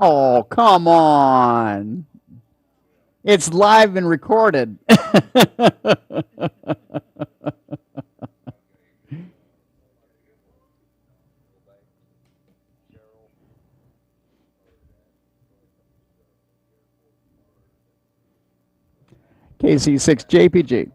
Oh, come on. It's live and recorded. KC6JPG.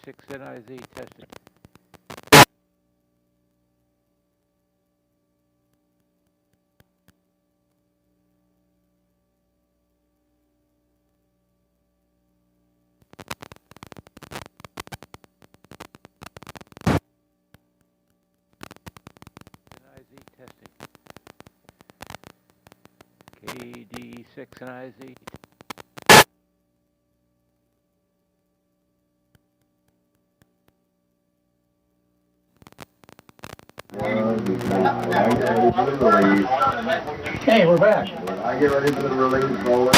KD6NIZ testing. NIZ testing. KD6NIZ. Hey, we're back. When I get ready for the release, roll.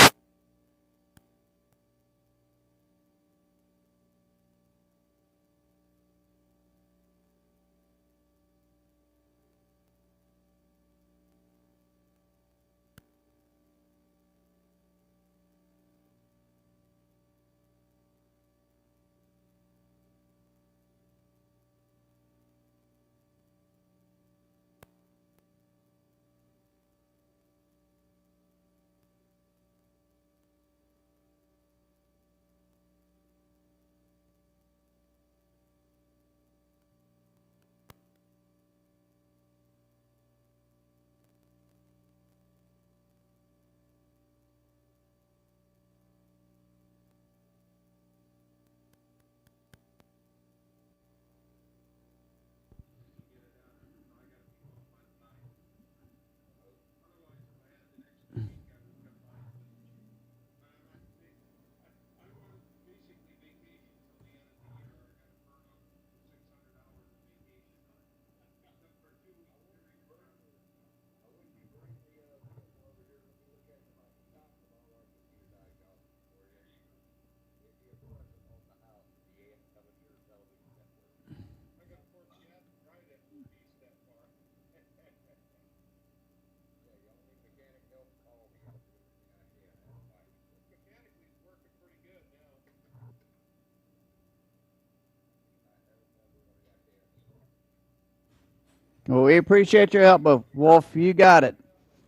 Well, we appreciate your help, Wolf. You got it.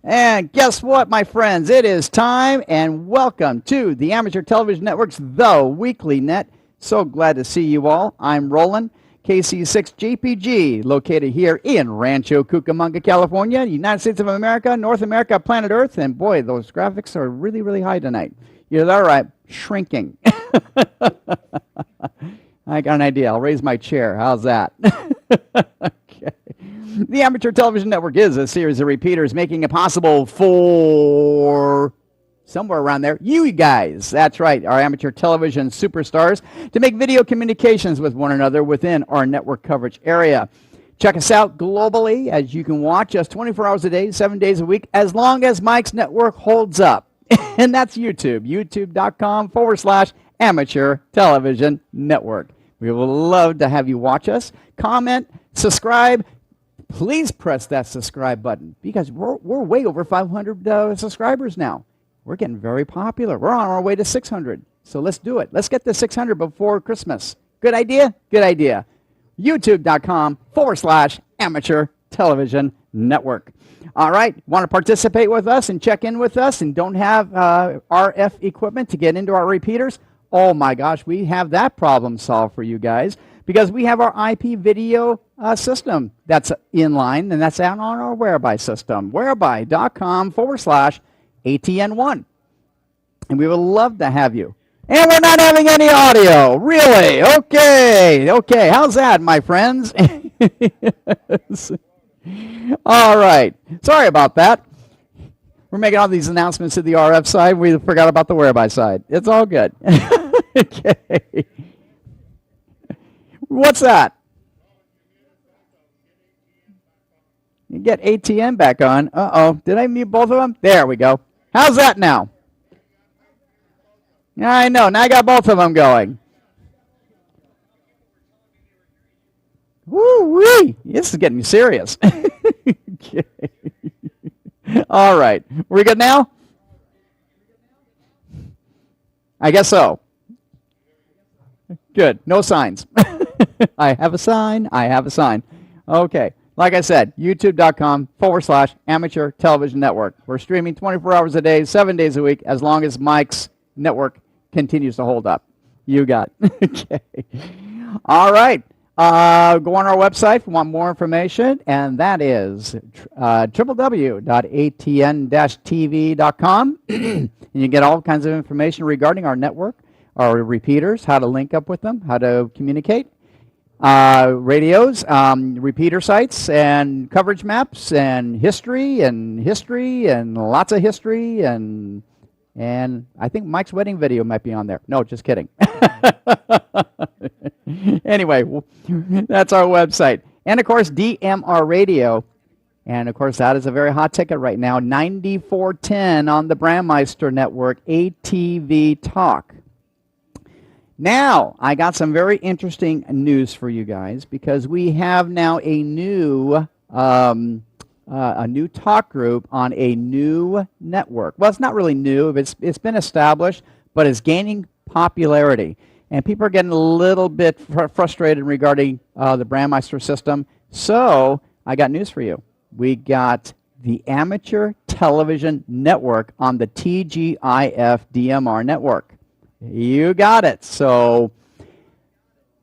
And guess what, my friends? It is time, and welcome to the Amateur Television Network's The Weekly Net. So glad to see you all. I'm Roland, KC6JPG, located here in Rancho Cucamonga, California, United States of America, North America, planet Earth. And boy, those graphics are really, really high tonight. You're all right, shrinking. I got an idea. I'll raise my chair. How's that? Okay. The Amateur Television Network is a series of repeaters making it possible for somewhere around there, you guys. That's right, our amateur television superstars, to make video communications with one another within our network coverage area. Check us out globally, as you can watch us 24 hours a day, 7 days a week, as long as Mike's network holds up. And that's YouTube, youtube.com/amateur television network. We would love to have you watch us, comment, subscribe. Please press that subscribe button, because we're way over 500 subscribers now. We're getting very popular. We're on our way to 600. So let's do it. Let's get to 600 before Christmas. Good idea? Good idea. YouTube.com/amateur television network. All right. Want to participate with us and check in with us and don't have RF equipment to get into our repeaters? Oh my gosh, we have that problem solved for you guys, because we have our IP video system that's in line, and that's out on our Whereby system, whereby.com/ATN1. And we would love to have you. And we're not having any audio. Really? Okay. Okay. How's that, my friends? Yes. All right. Sorry about that. We're making all these announcements to the RF side. We forgot about the Whereby side. It's all good. Okay. What's that? You get ATN back on. Uh-oh. Did I mute both of them? There we go. How's that now? Yeah, I know. Now I got both of them going. Woo-wee. This is getting serious. Okay. All right. We good now? I guess so. Good. No signs. I have a sign. I have a sign. Okay. Like I said, youtube.com/amateur television network. We're streaming 24 hours a day, 7 days a week, as long as Mike's network continues to hold up. You got it. Okay. All right. Go on our website if you want more information, and that is www.atn-tv.com. And you get all kinds of information regarding our network, our repeaters, how to link up with them, how to communicate, radios, repeater sites, and coverage maps, and history, and lots of history, and I think Mike's wedding video might be on there. No, just kidding. Anyway, that's our website. And, of course, DMR Radio. And, of course, that is a very hot ticket right now. 9410 on the Brandmeister Network, ATV Talk. Now, I got some very interesting news for you guys because we have now a new talk group on a new network. Well, it's not really new. It's been established, but it's gaining popularity. And people are getting a little bit frustrated regarding the Brandmeister system. So I got news for you. We got the Amateur Television Network on the TGIF DMR network. You got it. So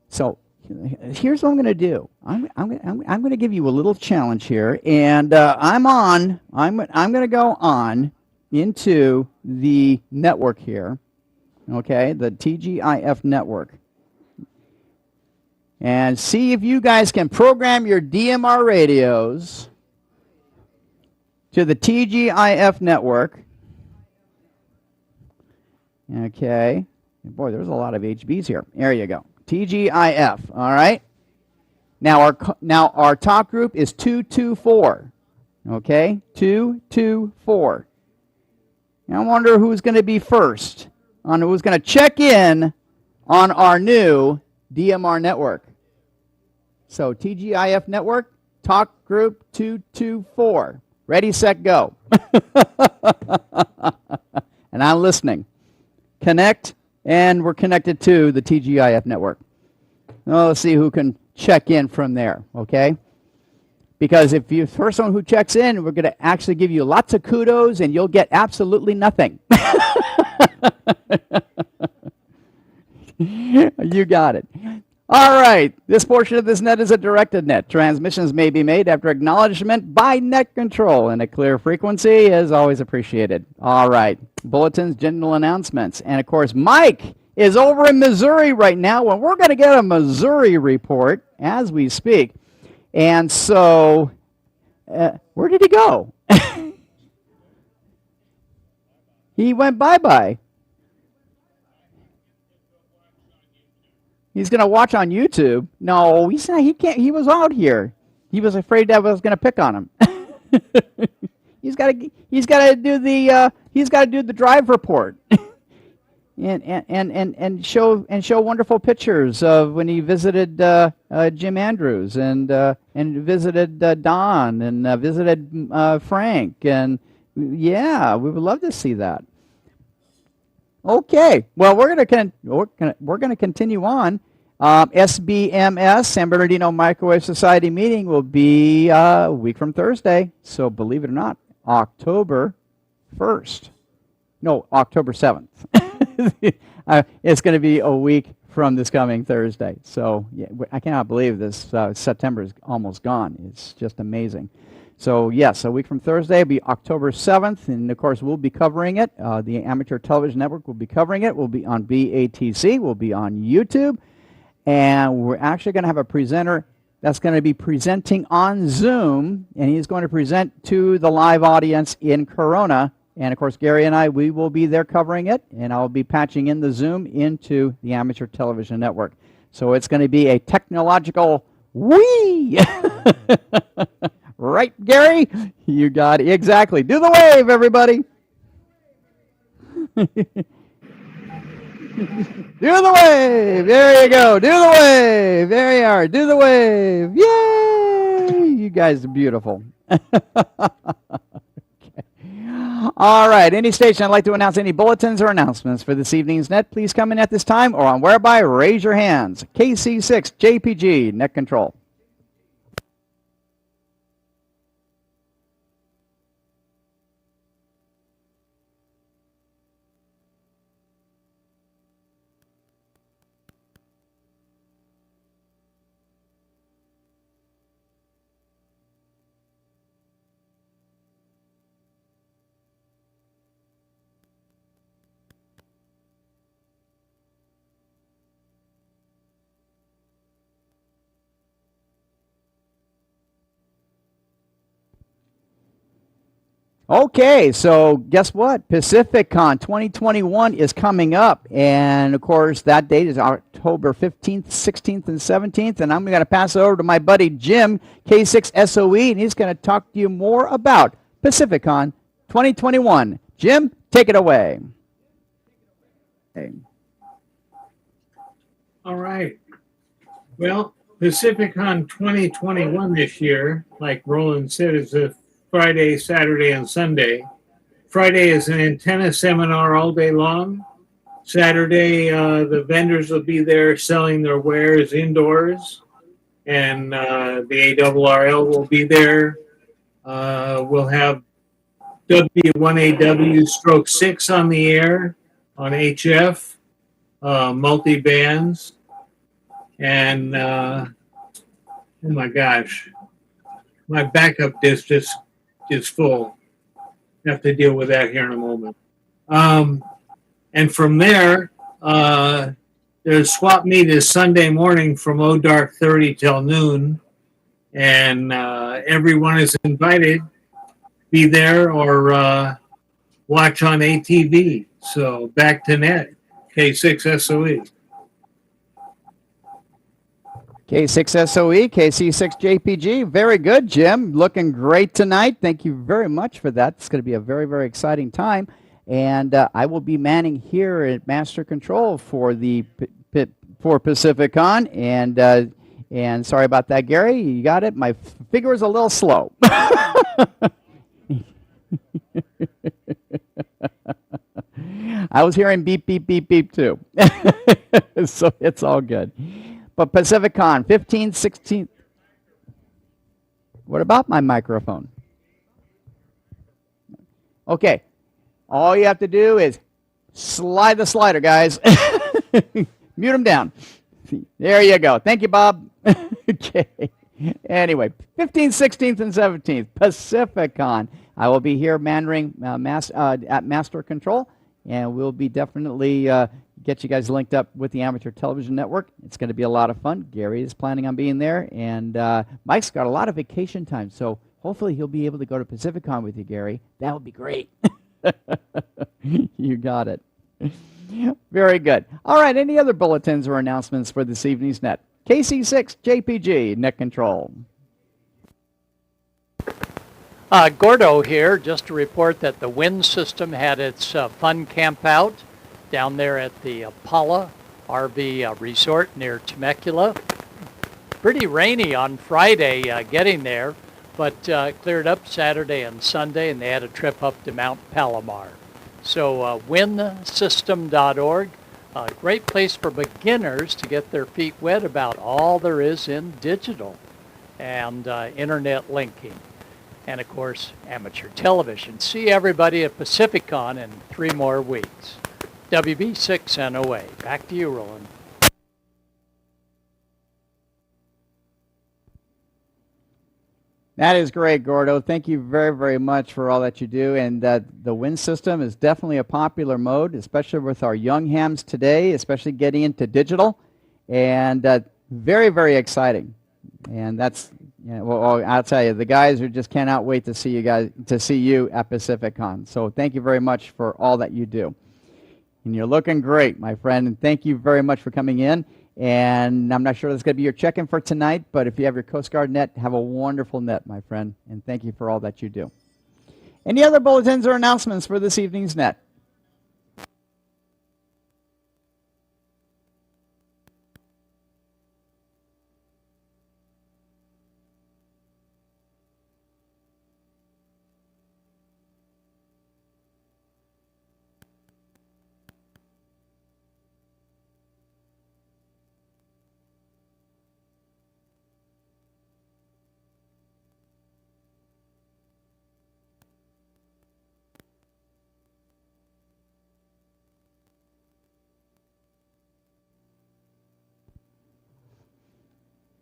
here's what I'm going to do. I'm going to give you a little challenge here, and I'm going to go on into the network here. Okay, the TGIF network. And see if you guys can program your DMR radios to the TGIF network. Okay. Boy, there's a lot of HBs here. There you go. TGIF, all right? Now our talk group is 224. Okay? 224. Now I wonder who's going to be first. On who's going to check in on our new DMR network. So TGIF network, talk group 224. Ready, set, go. And I'm listening. Connect, and we're connected to the TGIF network. Now let's see who can check in from there, okay? Because if you're the first one who checks in, we're going to actually give you lots of kudos, and you'll get absolutely nothing. You got it. All right. This portion of this net is a directed net. Transmissions may be made after acknowledgement by net control, and a clear frequency is always appreciated. All right. Bulletins, general announcements. And, of course, Mike is over in Missouri right now, and we're going to get a Missouri report as we speak. And so, where did he go? He went bye-bye. He's going to watch on YouTube. No, he's not. He can't. He was out here. He was afraid that I was going to pick on him. He's got to do the drive report, and show wonderful pictures of when he visited Jim Andrews and visited Don and visited Frank, and yeah, we would love to see that. Okay, well, we're gonna continue on. SBMS, San Bernardino Microwave Society meeting will be a week from Thursday. So believe it or not, October 1st. No, October 7th. It's going to be a week from this coming Thursday. So yeah, I cannot believe this. September is almost gone. It's just amazing. So yes, a week from Thursday will be October 7th, and of course we'll be covering it. The Amateur Television Network will be covering it. We'll be on BATC. We'll be on YouTube, and we're actually going to have a presenter that's going to be presenting on Zoom, and he's going to present to the live audience in Corona. And of course, Gary and we will be there covering it, and I'll be patching in the Zoom into the Amateur Television Network. So it's going to be a technological whee! Right, Gary? You got it. Exactly. Do the wave, everybody. Do the wave. There you go. Do the wave. There you are. Do the wave. Yay! You guys are beautiful. All right. Any station I'd like to announce any bulletins or announcements for this evening's net, please come in at this time or on whereby raise your hands. KC6 JPG Net Control. Okay, so guess what? PacificCon 2021 is coming up, and of course that date is October 15th, 16th, and 17th, and I'm going to pass it over to my buddy Jim, K6SOE, and he's going to talk to you more about PacificCon 2021. Jim, take it away. All right. Well, PacificCon 2021 this year, like Roland said, is a Friday, Saturday, and Sunday. Friday is an antenna seminar all day long. Saturday, the vendors will be there selling their wares indoors, and the ARRL will be there. We'll have W1AW/6 on the air on HF, multi-bands, and oh my gosh, my backup disc just is full. Have to deal with that here in a moment. And from there, there's swap meet is Sunday morning from dark 30 till noon, and everyone is invited. Be there or watch on ATV. So back to net, K6SOE. K6SOE, KC6JPG. Very good, Jim. Looking great tonight. Thank you very much for that. It's going to be a very, very exciting time. And I will be manning here at Master Control for the for PacificCon. And sorry about that, Gary. You got it. My finger was a little slow. I was hearing beep, beep, beep, beep too. So it's all good. But PacificCon, 15th, 16th. What about my microphone? Okay. All you have to do is slide the slider, guys. Mute them down. There you go. Thank you, Bob. Okay. Anyway, 15th, 16th, and 17th, PacificCon. I will be here manning at Master Control, and we'll be definitely get you guys linked up with the Amateur Television Network. It's going to be a lot of fun. Gary is planning on being there, and Mike's got a lot of vacation time, so hopefully he'll be able to go to PacificCon with you, Gary. That would be great. You got it. Very good. All right, any other bulletins or announcements for this evening's net? KC6JPG, net control. Gordo here, just to report that the wind system had its fun camp out down there at the Apollo RV resort near Temecula. Pretty rainy on Friday getting there, but cleared up Saturday and Sunday, and they had a trip up to Mount Palomar. So windsystem.org, a great place for beginners to get their feet wet about all there is in digital and internet linking. And, of course, amateur television. See everybody at PacificCon in 3 more weeks. WB6NOA. Back to you, Roland. That is great, Gordo. Thank you very, very much for all that you do. And the wind system is definitely a popular mode, especially with our young hams today, especially getting into digital. And very, very exciting. And that's... Yeah, well, I'll tell you, the guys who just cannot wait to see you guys, to see you at PacificCon. So thank you very much for all that you do. And you're looking great, my friend. And thank you very much for coming in. And I'm not sure that's going to be your check-in for tonight, but if you have your Coast Guard net, have a wonderful net, my friend. And thank you for all that you do. Any other bulletins or announcements for this evening's net?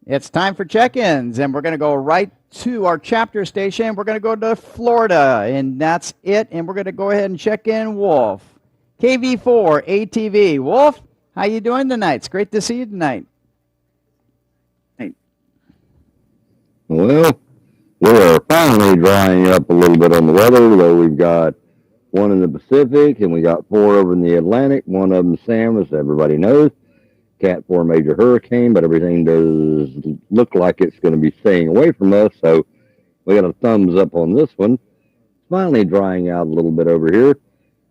It's time for check-ins, and we're going to go right to our chapter station. We're going to go to Florida, and that's it. And we're going to go ahead and check in Wolf. KV4 ATV. Wolf, how you doing tonight? It's great to see you tonight. Well, we are fine. finally drying up a little bit on the weather, though we've got one in the Pacific and we got 4 over in the Atlantic. One of them, Sam, as everybody knows, Cat 4 major hurricane, but everything does look like it's going to be staying away from us, so we got a thumbs up on this one. Finally drying out a little bit over here.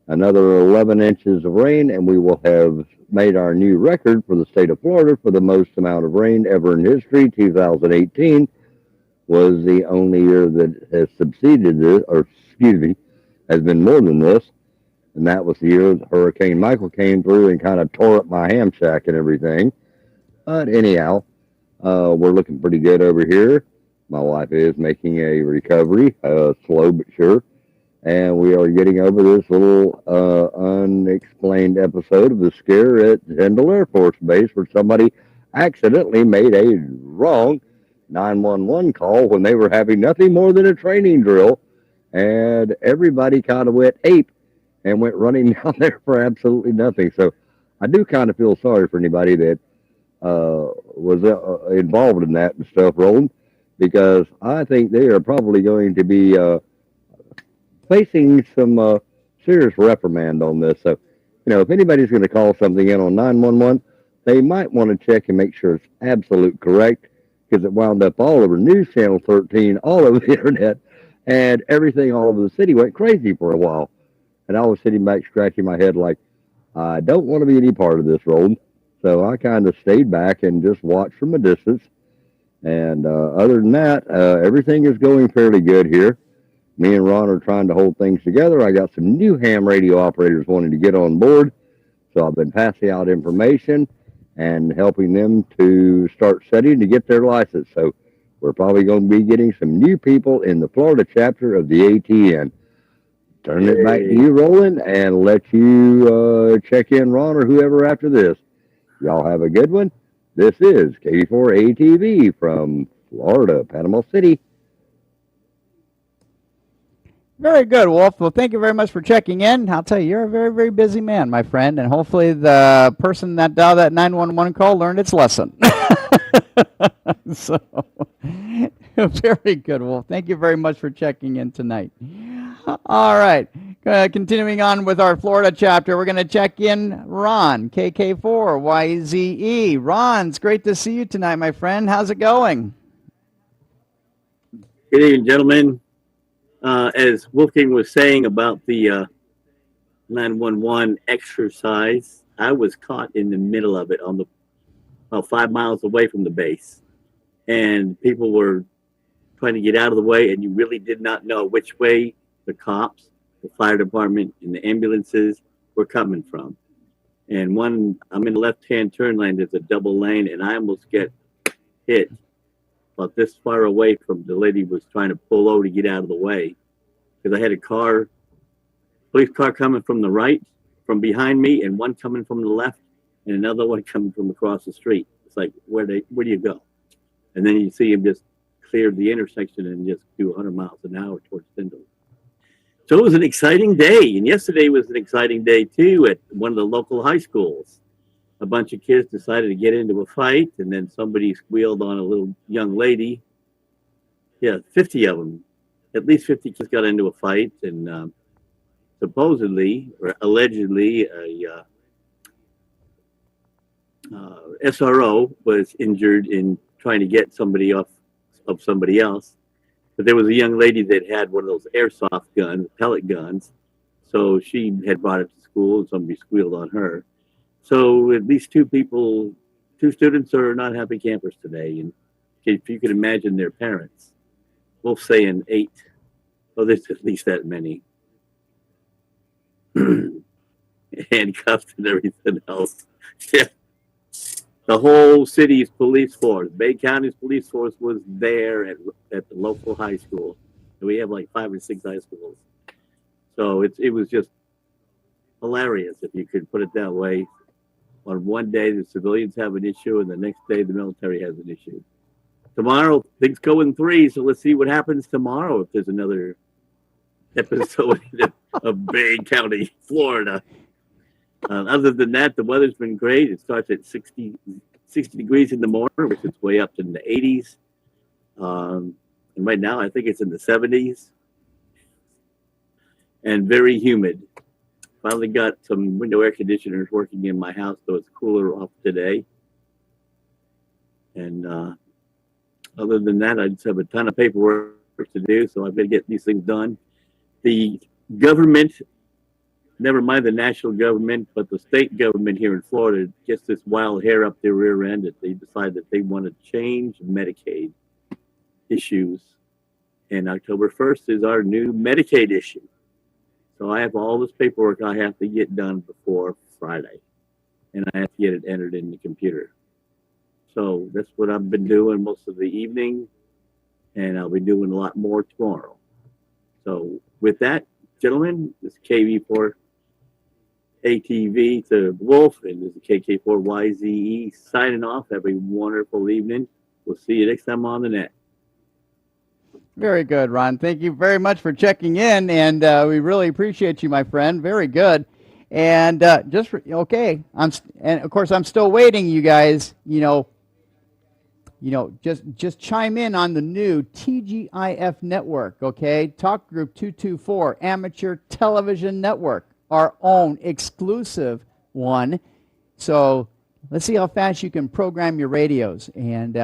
Another 11 inches of rain, and we will have made our new record for the state of Florida for the most amount of rain ever in history. 2018 was the only year that has succeeded this, or excuse me, has been more than this. And that was the year that Hurricane Michael came through and kind of tore up my ham shack and everything. But anyhow, we're looking pretty good over here. My wife is making a recovery, slow but sure. And we are getting over this little unexplained episode of the scare at Tyndall Air Force Base where somebody accidentally made a wrong 911 call when they were having nothing more than a training drill. And everybody kind of went ape and went running down there for absolutely nothing. So I do kind of feel sorry for anybody that was involved in that and stuff, Roland, because I think they are probably going to be facing some serious reprimand on this. So, if anybody's going to call something in on 911, they might want to check and make sure it's absolute correct, because it wound up all over News Channel 13, all over the internet, and everything all over the city went crazy for a while. And I was sitting back scratching my head like, I don't want to be any part of this, Roland. So I kind of stayed back and just watched from a distance. And other than that, everything is going fairly good here. Me and Ron are trying to hold things together. I got some new ham radio operators wanting to get on board. So I've been passing out information and helping them to start studying to get their license. So we're probably going to be getting some new people in the Florida chapter of the ATN. Turn it back to you, Roland, and let you check in, Ron, or whoever after this. Y'all have a good one. This is K4ATV from Florida, Panama City. Very good, Wolf. Well, thank you very much for checking in. I'll tell you, you're a very, very busy man, my friend, and hopefully the person that dialed that 911 call learned its lesson. So, very good, Wolf. Thank you very much for checking in tonight. All right. Continuing on with our Florida chapter, we're going to check in Ron, KK4YZE. Ron, it's great to see you tonight, my friend. How's it going? Good evening, gentlemen. As Wolfgang was saying about the 911 exercise, I was caught in the middle of it on about 5 miles away from the base. And people were trying to get out of the way, and you really did not know which way the cops, the fire department, and the ambulances were coming from. And I'm in the left-hand turn lane, there's a double lane, and I almost get hit about this far away from the lady was trying to pull over to get out of the way. Because I had a police car coming from the right, from behind me, and one coming from the left, and another one coming from across the street. It's like, where do you go? And then you see him just clear the intersection and just do 100 miles an hour towards Tyndall. So it was an exciting day. And yesterday was an exciting day, too, at one of the local high schools. A bunch of kids decided to get into a fight, and then somebody squealed on a little young lady. Yeah, 50 of them. At least 50 kids got into a fight, and supposedly, or allegedly, a SRO was injured in trying to get somebody off of somebody else. But there was a young lady that had one of those airsoft guns, pellet guns. So she had brought it to school, and somebody squealed on her. So at least two students are not happy campers today. And if you can imagine their parents, we'll say 8. Well, there's at least that many. Handcuffed and everything else. Yeah. The whole city's police force, Bay County's police force was there at the local high school. And we have like 5 or 6 high schools. So it was just hilarious, if you could put it that way. On one day, the civilians have an issue, and the next day, the military has an issue. Tomorrow, things go in 3, so let's see what happens tomorrow if there's another episode of Bay County, Florida. Other than that, the weather's been great. It starts at 60 degrees in the morning, which is way up in the 80s. And And right now, I think it's in the 70s and very humid. Finally got some window air conditioners working in my house, so it's cooler off today. And other than that, I just have a ton of paperwork to do, so I've got to get these things done. The government, never mind the national government, but the state government here in Florida gets this wild hair up their rear end that they decide that they want to change Medicaid issues. And October 1st is our new Medicaid issue. So I have all this paperwork I have to get done before Friday, and I have to get it entered in the computer. So that's what I've been doing most of the evening, and I'll be doing a lot more tomorrow. So with that, gentlemen, this is KV4 ATV to Wolf, and this is KK4YZE signing off. Have a wonderful evening. We'll see you next time on the net. Very good, Ron. Thank you very much for checking in, and we really appreciate you, my friend. Very good. And okay. And of course, I'm still waiting, you guys. Just chime in on the new TGIF network. Okay, Talk Group 224 Amateur Television Network, our own exclusive one. So let's see how fast you can program your radios, and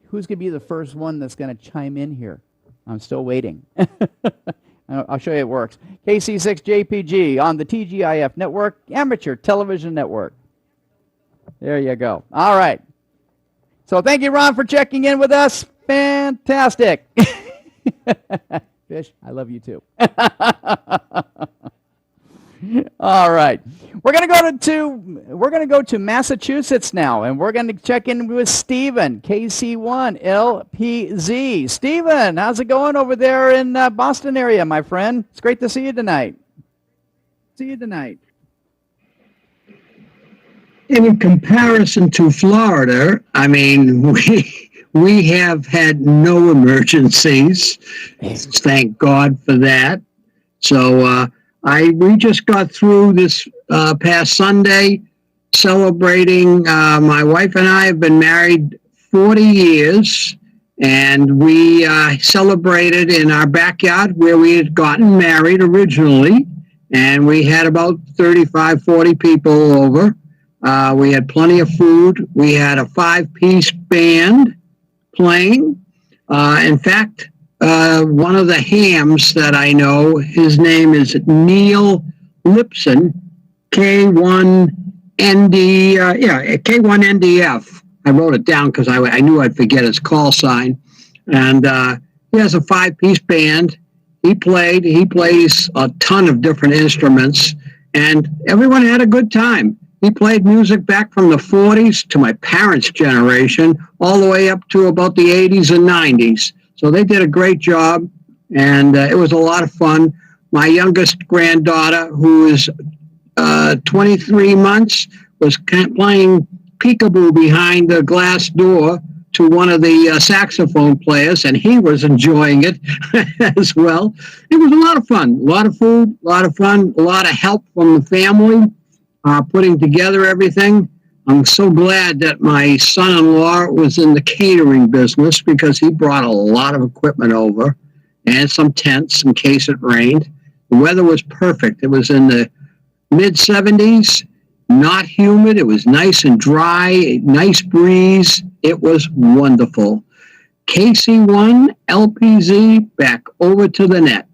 who's going to be the first one that's going to chime in here? I'm still waiting. I'll show you it works. KC6JPG on the TGIF network, Amateur Television Network. There you go. All right. So thank you, Ron, for checking in with us. Fantastic. Fish, I love you too. All right. We're going to go to Massachusetts now, and we're going to check in with Stephen, KC1LPZ. Stephen, how's it going over there in Boston area, my friend? It's great to see you tonight. In comparison to Florida, I mean, we have had no emergencies. Thank God for that. So we just got through this past Sunday celebrating. My wife and I have been married 40 years, and we celebrated in our backyard where we had gotten married originally, and we had about 35, 40 people over. We had plenty of food. We had a 5-piece band playing. In fact, one of the hams that I know, his name is Neil Lipson, K1NDF. I wrote it down because I knew I'd forget his call sign. And he has a 5-piece band. He plays a ton of different instruments, and everyone had a good time. He played music back from the 40s to my parents' generation, all the way up to about the 80s and 90s. So they did a great job, and it was a lot of fun. My youngest granddaughter, who is 23 months, was playing peekaboo behind the glass door to one of the saxophone players, and he was enjoying it as well. It was a lot of fun, a lot of food, a lot of fun, a lot of help from the family. Putting together everything. I'm so glad that my son-in-law was in the catering business, because he brought a lot of equipment over and some tents in case it rained. The weather was perfect. It was in the mid-70s, not humid. It was nice and dry, nice breeze. It was wonderful. KC1 LPZ, back over to the net.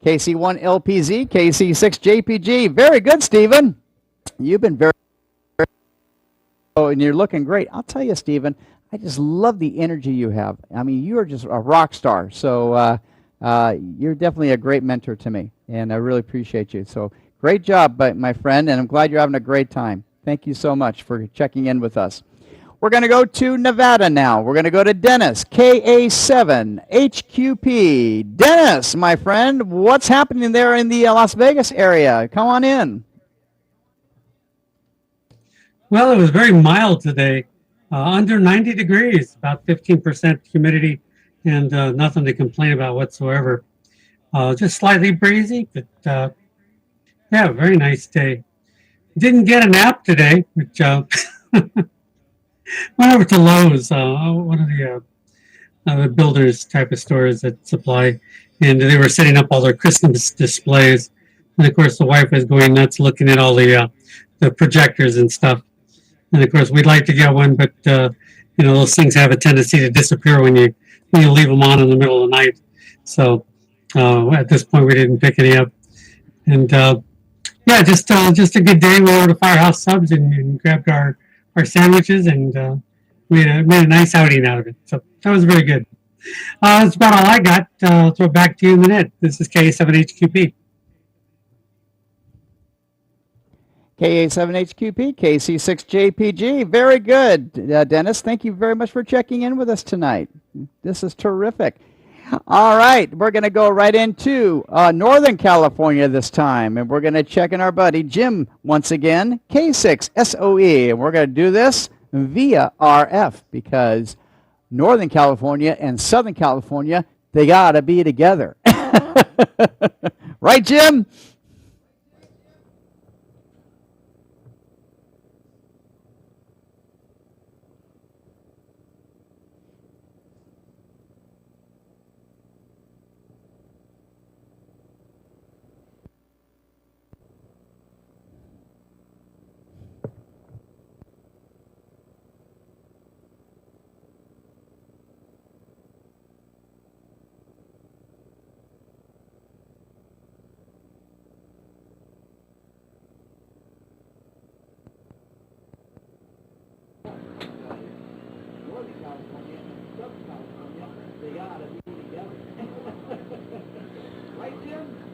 KC1LPZ, KC6JPG. Very good, Stephen. You've been very and you're looking great. I'll tell you, Stephen, I just love the energy you have. I mean, you are just a rock star. So you're definitely a great mentor to me, and I really appreciate you. So great job, my friend, and I'm glad you're having a great time. Thank you so much for checking in with us. We're going to go to Nevada now. We're going to go to Dennis, KA7HQP. Dennis, my friend, what's happening there in the Las Vegas area? Come on in. Well, it was very mild today, under 90 degrees, about 15% humidity, and nothing to complain about whatsoever. Just slightly breezy, but yeah, very nice day. Didn't get a nap today, which went over to Lowe's, one of the builders type of stores that supply, and they were setting up all their Christmas displays. And of course, the wife was going nuts looking at all the projectors and stuff. And of course, we'd like to get one, but those things have a tendency to disappear when you leave them on in the middle of the night. So at this point, we didn't pick any up. And yeah, just a good day. We went over to Firehouse Subs and grabbed our sandwiches, and made a nice outing out of it. So that was very good. That's about all I got. I'll throw it back to you in a minute. This is K7HQP. KA7HQP, KC6JPG. Very good, Dennis. Thank you very much for checking in with us tonight. This is terrific. All right, we're going to go right into Northern California this time, and we're going to check in our buddy Jim once again, K6SOE, and we're going to do this via RF because Northern California and Southern California, they got to be together. Right, Jim?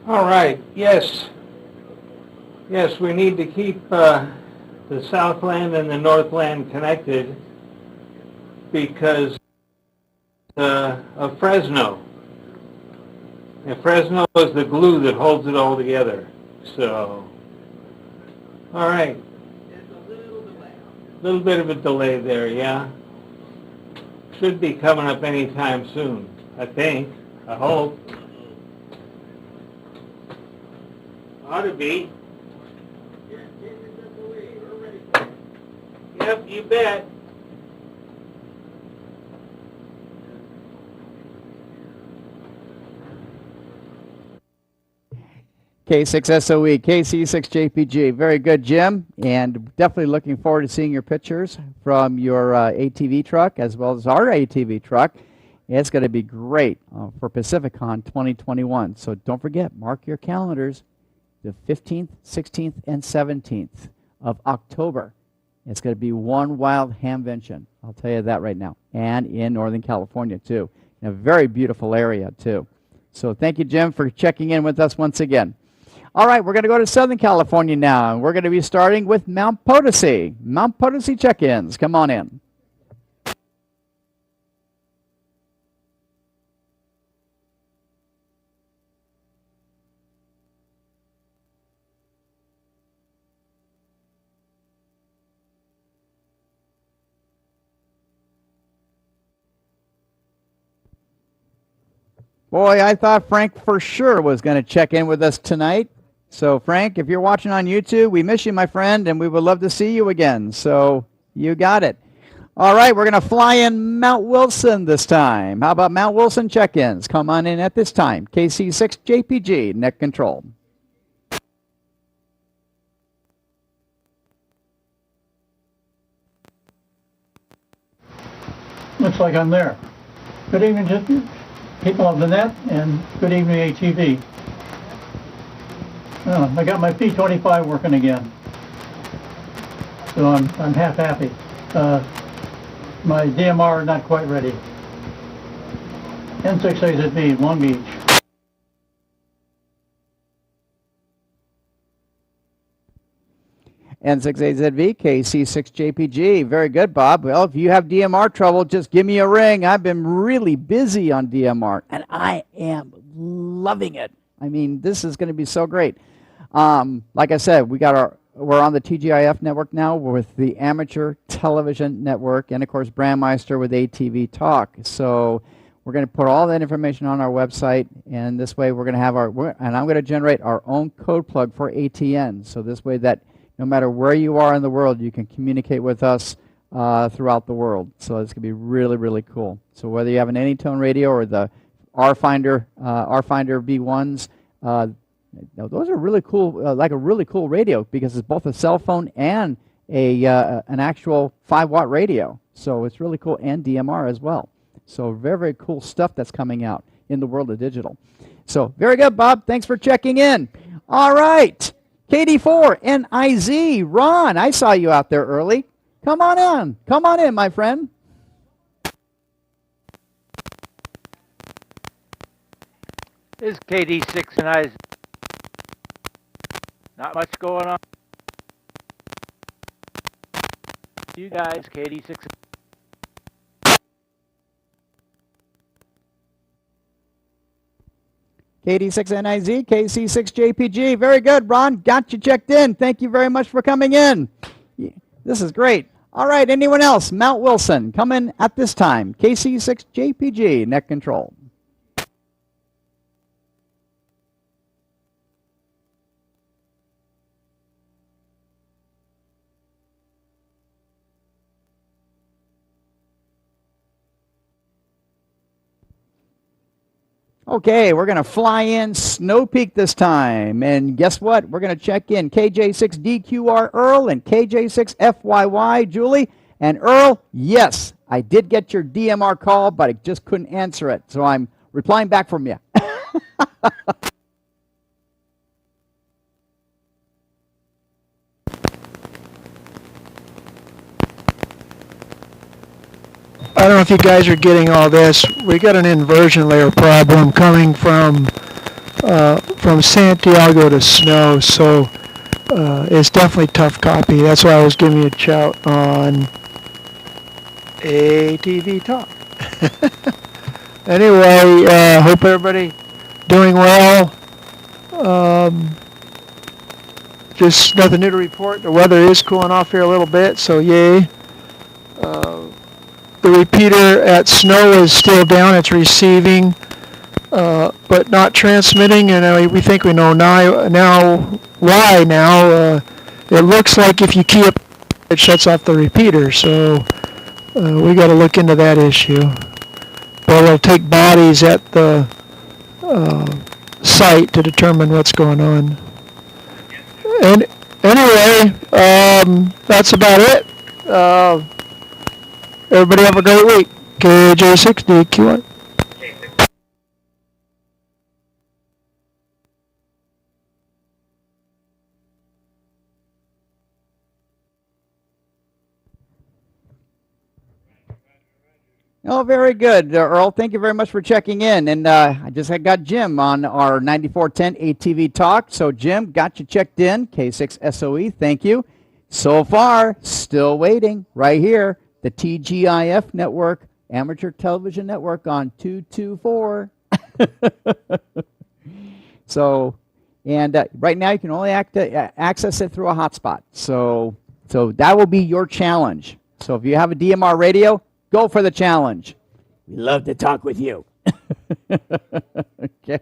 All right. Yes. Yes, we need to keep the Southland and the Northland connected because of Fresno. And Fresno is the glue that holds it all together. So, all right. A little bit of a delay there, yeah. Should be coming up anytime soon, I think. I hope. Ought to be. Yep, you bet. K6SOE, KC6JPG. Very good, Jim. And definitely looking forward to seeing your pictures from your ATV truck as well as our ATV truck. It's going to be great for PacificCon 2021. So don't forget, mark your calendars, the 15th, 16th, and 17th of October. It's going to be one wild hamvention. I'll tell you that right now. And in Northern California, too. In a very beautiful area, too. So thank you, Jim, for checking in with us once again. All right, we're going to go to Southern California now, and we're going to be starting with Mount Potosi. Mount Potosi check-ins. Come on in. Boy, I thought Frank for sure was going to check in with us tonight. So, Frank, if you're watching on YouTube, we miss you, my friend, and we would love to see you again. So, you got it. All right, we're going to fly in Mount Wilson this time. How about Mount Wilson check-ins? Come on in at this time. KC6JPG, net control. Looks like I'm there. Good evening, people of the net, and good evening, ATV. I got my P25 working again, so I'm half happy. My DMR not quite ready. N6AZB, Long Beach. N6AZV, KC6JPG. Very good, Bob. Well, if you have DMR trouble, just give me a ring. I've been really busy on DMR, and I am loving it. I mean, this is going to be so great. Like I said, we're on the TGIF network now with the Amateur Television Network, and of course, Brandmeister with ATV Talk. So we're going to put all that information on our website, and this way we're going to have and I'm going to generate our own code plug for ATN. So this way that no matter where you are in the world, you can communicate with us throughout the world. So it's going to be really, really cool. So whether you have an Anytone radio or the R-Finder V1s, those are really cool, like a really cool radio, because it's both a cell phone and an actual 5-watt radio. So it's really cool, and DMR as well. So very, very cool stuff that's coming out in the world of digital. So very good, Bob. Thanks for checking in. All right. KD4NIZ. Ron, I saw you out there early. Come on in. Come on in, my friend. This is KD6 and I. Not much going on. You guys, KD6. KD6NIZ, KC6JPG. Very good, Ron. Got you checked in. Thank you very much for coming in. This is great. All right, anyone else? Mount Wilson, come in at this time. KC6JPG, net control. Okay, we're going to fly in Snow Peak this time. And guess what? We're going to check in KJ6DQR Earl and KJ6FYY Julie. And Earl, yes, I did get your DMR call, but I just couldn't answer it. So I'm replying back from you. I don't know if you guys are getting all this. We got an inversion layer problem coming from Santiago to Snow, so it's definitely tough copy. That's why I was giving you a shout on ATV Talk. Anyway, hope everybody doing well. Just nothing new to report. The weather is cooling off here a little bit, so yay. The repeater at Snow is still down. It's receiving, but not transmitting, and we think we know now why now. It looks like if you key up, it shuts off the repeater, so we got to look into that issue. But we'll take bodies at the site to determine what's going on. And anyway, that's about it. Everybody have a great week. KJ6DQR. Oh, very good, Earl. Thank you very much for checking in. And I got Jim on our 9410 ATV Talk. So, Jim, got you checked in. K6SOE, thank you. So far, still waiting right here. The TGIF network, Amateur Television Network on 224. So, and right now you can only access it through a hotspot. So that will be your challenge. So if you have a DMR radio, go for the challenge. We love to talk with you. Okay.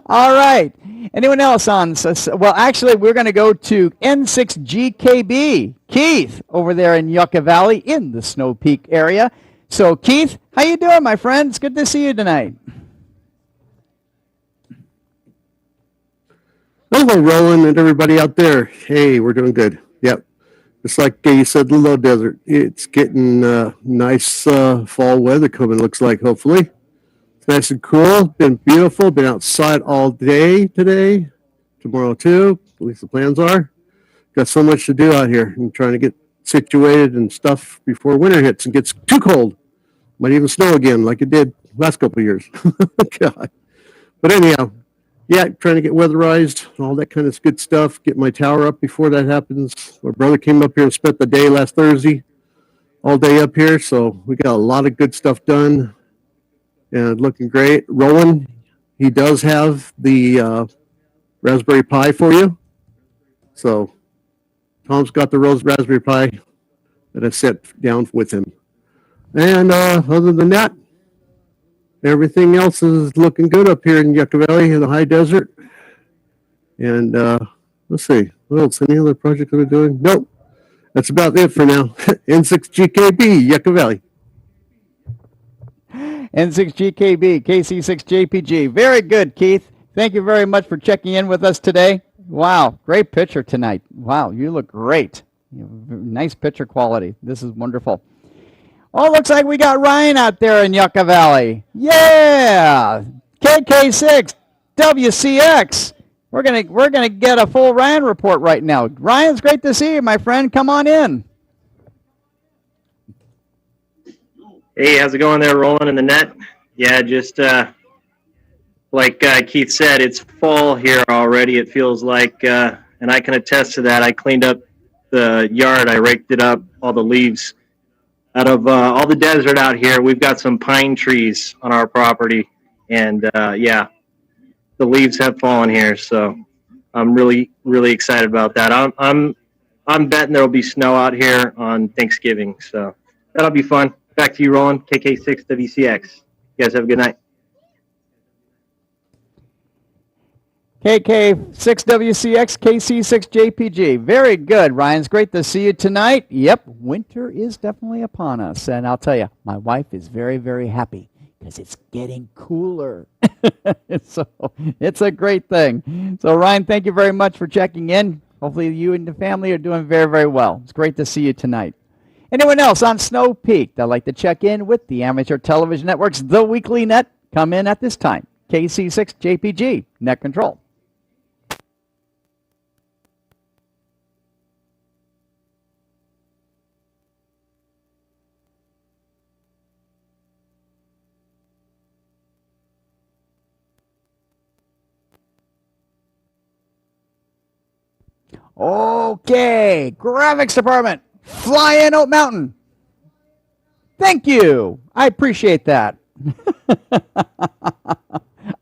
All right. Anyone else on? Well, actually, we're going to go to N6GKB. Keith over there in Yucca Valley in the Snow Peak area. So, Keith, how you doing, my friend? It's good to see you tonight. Hello, Roland, and everybody out there. Hey, we're doing good. Yep. Just like you said, the low desert. It's getting nice fall weather coming, looks like, hopefully. Nice and cool. Been beautiful. Been outside all day today. Tomorrow too. At least the plans are. Got so much to do out here. I'm trying to get situated and stuff before winter hits and gets too cold. Might even snow again like it did last couple of years. God. But anyhow, yeah, trying to get weatherized, all that kind of good stuff. Get my tower up before that happens. My brother came up here and spent the day last Thursday, all day up here. So we got a lot of good stuff done. And looking great. Rowan, he does have the Raspberry Pi for you. So Tom's got the Raspberry Pi that I set down with him. And other than that, everything else is looking good up here in Yucca Valley in the high desert. And let's see. What else? Any other project that we're doing? Nope. That's about it for now. N6GKB, Yucca Valley. N6GKB, KC6JPG. Very good, Keith. Thank you very much for checking in with us today. Wow, great picture tonight. Wow, you look great. Nice picture quality. This is wonderful. Oh, looks like we got Ryan out there in Yucca Valley. Yeah, KK6, WCX. We're gonna get a full Ryan report right now. Ryan, it's great to see you, my friend. Come on in. Hey, how's it going there, rolling in the net? Yeah, just like Keith said, it's fall here already. It feels like, and I can attest to that. I cleaned up the yard. I raked it up, all the leaves out of all the desert out here. We've got some pine trees on our property, and yeah, the leaves have fallen here. So I'm really, really excited about that. I'm betting there'll be snow out here on Thanksgiving. So that'll be fun. Back to you, Roland, KK6 WCX. You guys have a good night. KK6WCX, KC6JPG. Very good, Ryan. It's great to see you tonight. Yep, winter is definitely upon us. And I'll tell you, my wife is very, very happy because it's getting cooler. So it's a great thing. So, Ryan, thank you very much for checking in. Hopefully you and the family are doing very, very well. It's great to see you tonight. Anyone else on Snow Peak that'd like to check in with the Amateur Television Network's The Weekly Net? Come in at this time. KC6JPG, Net Control. Okay, graphics department, fly in Oat Mountain. Thank you. I appreciate that.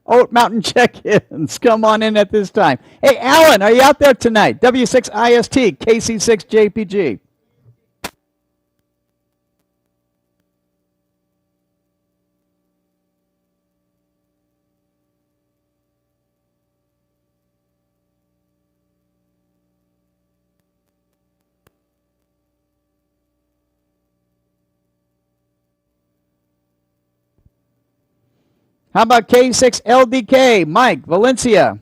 Oat Mountain check-ins. Come on in at this time. Hey, Alan, are you out there tonight? W6IST, KC6JPG. How about K6LDK, Mike, Valencia?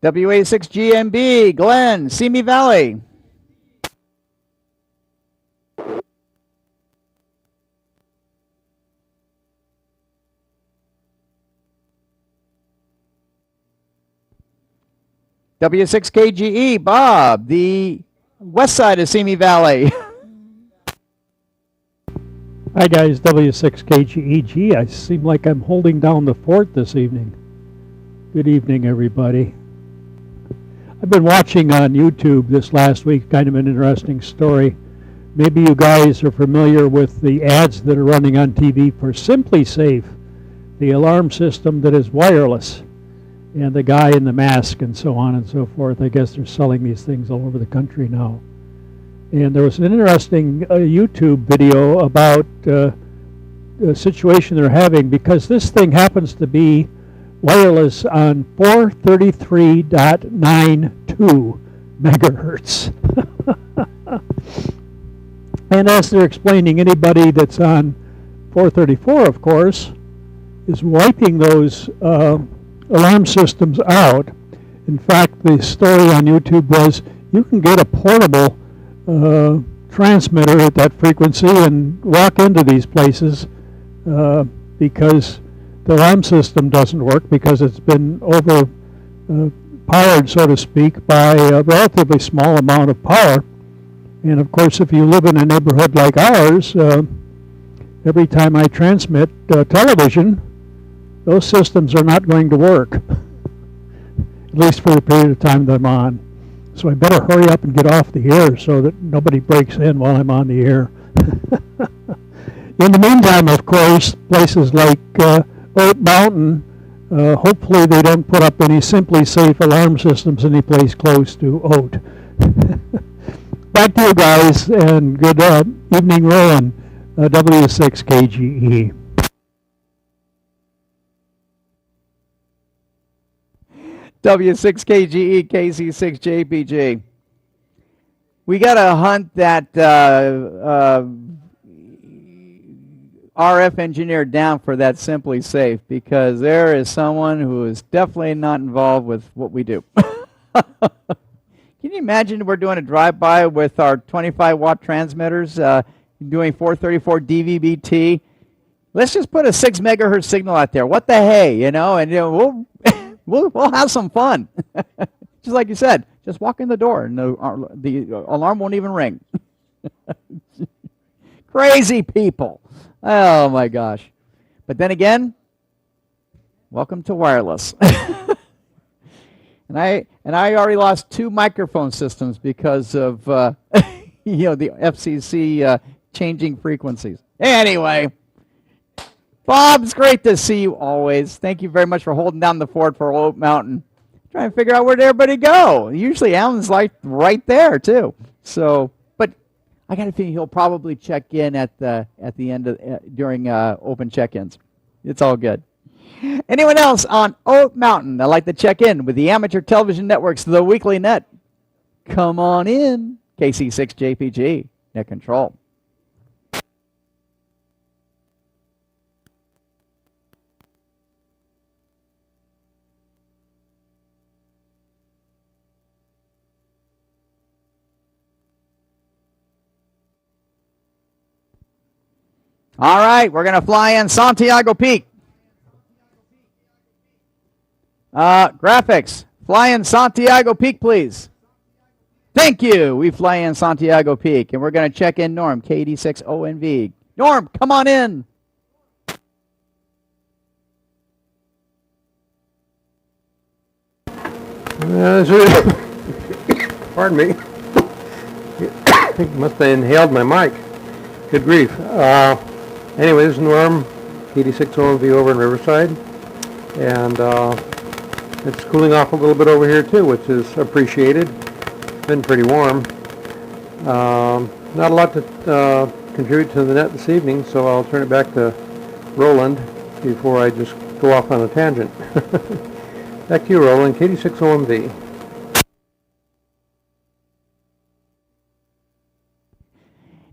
WA6GMB, Glenn, Simi Valley. W6KGE, Bob, the west side of Simi Valley. Hi guys, W6KGEG. I seem like I'm holding down the fort this evening. Good evening, everybody. I've been watching on YouTube this last week, kind of an interesting story. Maybe you guys are familiar with the ads that are running on TV for Simply Safe, the alarm system that is wireless. And the guy in the mask and so on and so forth. I guess they're selling these things all over the country now. And there was an interesting YouTube video about the situation they're having because this thing happens to be wireless on 433.92 megahertz. And as they're explaining, anybody that's on 434, of course, is wiping those alarm systems out. In fact, the story on YouTube was you can get a portable transmitter at that frequency and walk into these places because the alarm system doesn't work because it's been overpowered, so to speak, by a relatively small amount of power. And of course, if you live in a neighborhood like ours, every time I transmit television, those systems are not going to work, at least for the period of time that I'm on. So I better hurry up and get off the air so that nobody breaks in while I'm on the air. In the meantime, of course, places like Oat Mountain Hopefully they don't put up any Simply Safe alarm systems any place close to Oat. Back to you guys, and good evening, Roland, W6KGE. W6KGE, KC6JPG. We got to hunt that RF engineer down for that Simply Safe, because there is someone who is definitely not involved with what we do. Can you imagine we're doing a drive-by with our 25-watt transmitters, doing 434 DVB-T? Let's just put a 6 megahertz signal out there. What the hey, you know? And we'll have some fun. Just like you said, just walk in the door and the alarm won't even ring. Crazy people. Oh my gosh. But then again, welcome to wireless. And I already lost 2 microphone systems because of the FCC changing frequencies. Anyway, Bob, it's great to see you always. Thank you very much for holding down the fort for Oat Mountain. Trying to figure out where'd everybody go. Usually Alan's like right there too. So, but I got a feeling he'll probably check in at the end of during open check-ins. It's all good. Anyone else on Oat Mountain that'd like to check in with the Amateur Television Network's The Weekly Net? Come on in. KC6JPG, Net Control. All right, we're going to fly in Santiago Peak. Graphics, fly in Santiago Peak, please. Thank you. We fly in Santiago Peak, and we're going to check in Norm, KD6ONV. Norm, come on in. Pardon me. I think I must have inhaled my mic. Good grief. Anyway, this is Norm, KD6ONV over in Riverside. And it's cooling off a little bit over here too, which is appreciated. It's been pretty warm. Not a lot to contribute to the net this evening, so I'll turn it back to Roland before I just go off on a tangent. Back to you, Roland, KD6OMV.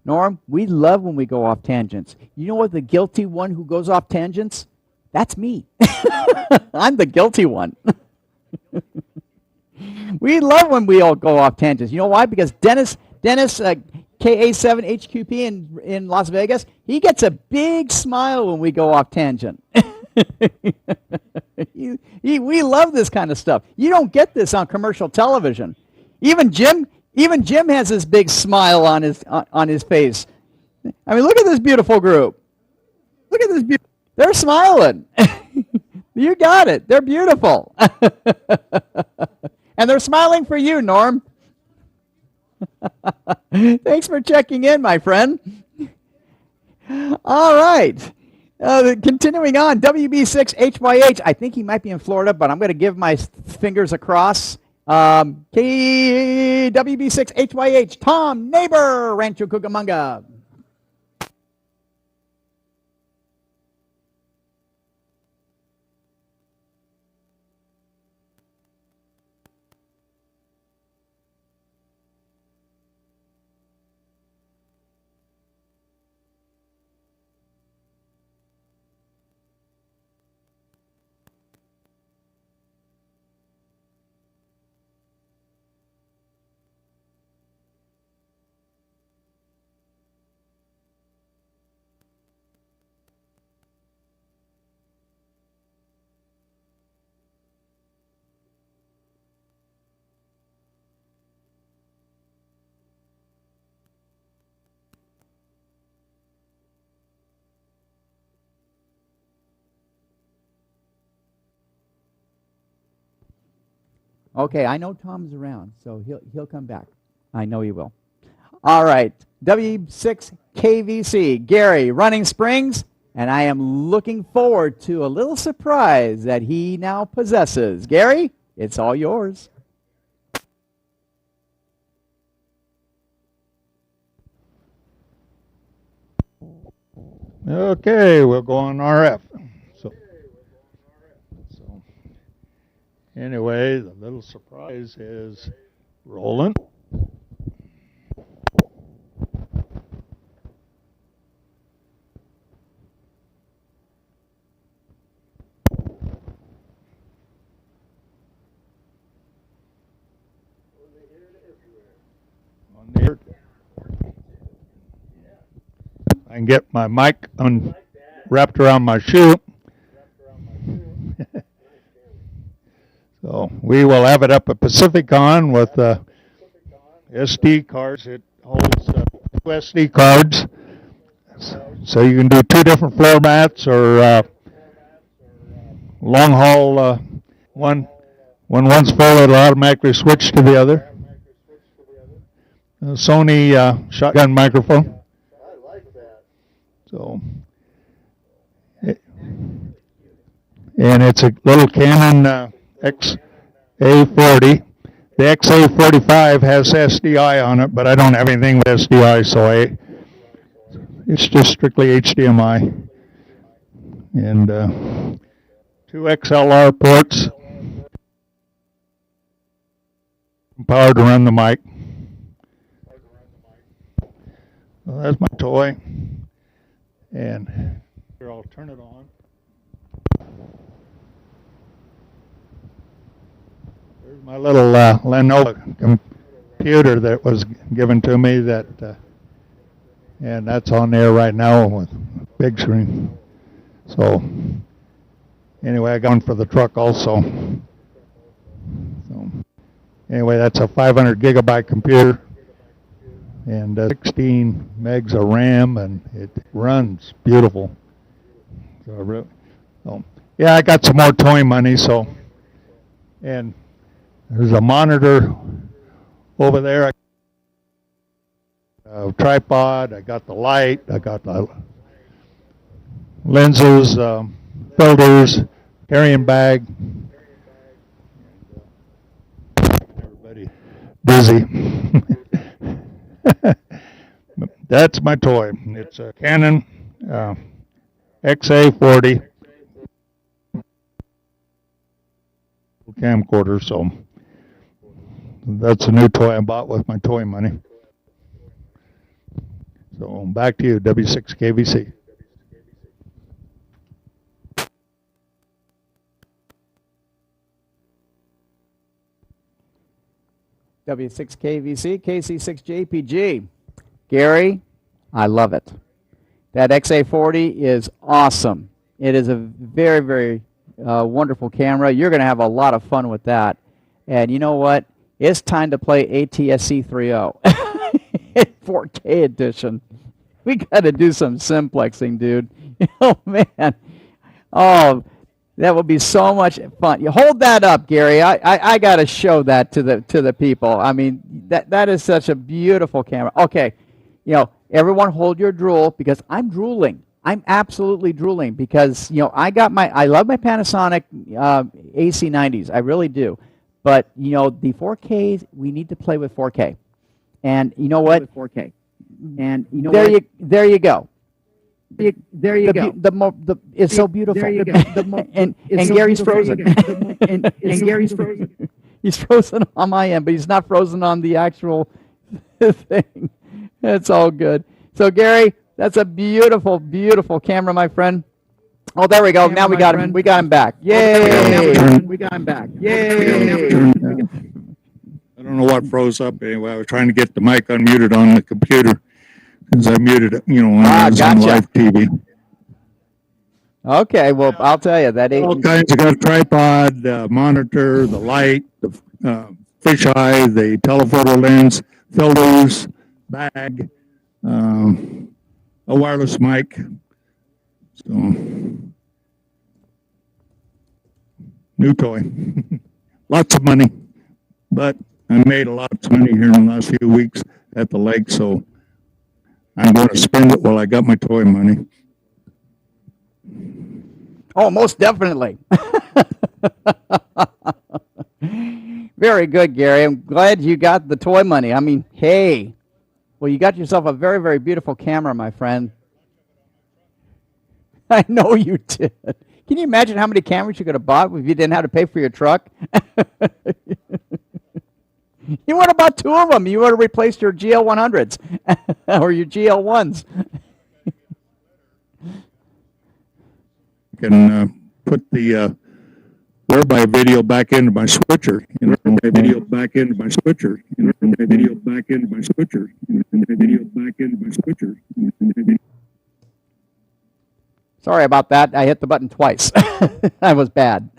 Norm, we love when we go off tangents. You know what the guilty one who goes off tangents? That's me. I'm the guilty one. We love when we all go off tangents. You know why? Because Dennis, KA7HQP in Las Vegas, he gets a big smile when we go off tangent. We love this kind of stuff. You don't get this on commercial television. Even Jim has this big smile on his face. I mean, look at this beautiful group. Look at this beautiful. They're smiling. You got it. They're beautiful. And they're smiling for you, Norm. Thanks for checking in, my friend. All right. Continuing on, WB6HYH. I think he might be in Florida, but I'm going to give my fingers across. WB6HYH, Tom Neighbor, Rancho Cucamonga. Okay, I know Tom's around, so he'll come back. I know he will. All right, W6KVC, Gary, Running Springs, And I am looking forward to a little surprise that he now possesses. Gary, it's all yours. Okay, we'll go on RF. So anyway, the little surprise is rolling. I can get my mic wrapped around my shoe. So we will have it up at Pacificon with SD cards. It holds 2 SD cards. So you can do 2 different floor mats or long haul. When one's full, it'll automatically switch to the other. Sony shotgun microphone. So, and it's a little Canon XA40. The XA45 has SDI on it, but I don't have anything with SDI, so it's just strictly HDMI. And 2 XLR ports, power to run the mic. So that's my toy. And here, I'll turn it on. There's my little Lenovo computer that was given to me, and that's on there right now with big screen. So anyway, I got one for the truck also. So anyway, that's a 500 gigabyte computer. And 16 megs of RAM, and it runs beautiful. So yeah, I got some more toy money. So, and there's a monitor over there. A tripod. I got the light. I got the lenses, filters, carrying bag. Everybody busy. That's my toy. It's a Canon XA40 camcorder, so that's a new toy I bought with my toy money. So back to you, W6KVC. W6KVC, KC6JPG. Gary, I love it. That XA40 is awesome. It is a very, very wonderful camera. You're going to have a lot of fun with that. And you know what? It's time to play ATSC 3.0 4K edition. We got to do some simplexing, dude. Oh, man. Oh, that would be so much fun. You hold that up, Gary. I got to show that to the people. I mean, that is such a beautiful camera. Okay, you know, everyone hold your drool because I'm drooling. I'm absolutely drooling because, you know, I love my Panasonic AC90s. I really do. But, you know, the 4Ks, we need to play with 4K. And you know what? There you go. There you go. It's so beautiful. There you go. And Gary's frozen. And Gary's frozen. He's frozen on my end, but he's not frozen on the actual thing. It's all good. So Gary, that's a beautiful, beautiful camera, my friend. Oh, there we go. Now we got him. We got him back. Yay! We got him back. Yay! I don't know what froze up anyway. I was trying to get the mic unmuted on the computer because I muted it, you know, when I was on live TV. Okay, well, I'll tell you that all kinds. I got a tripod, monitor, the light, the fisheye, the telephoto lens, filters, bag, a wireless mic. So, new toy. Lots of money, but I made a lot of money here in the last few weeks at the lake, so I'm going to spend it while I got my toy money. Oh, most definitely. Very good, Gary. I'm glad you got the toy money. I mean, hey, well, you got yourself a very, very beautiful camera, my friend. I know you did. Can you imagine how many cameras you could have bought if you didn't have to pay for your truck? You would have bought 2 of them. You would have replaced your GL100s or your GL1s. Can put the whereby video back into my switcher. Video back into my switcher. Video back into my switcher. Video back into my switcher. Sorry about that. I hit the button twice. I was bad.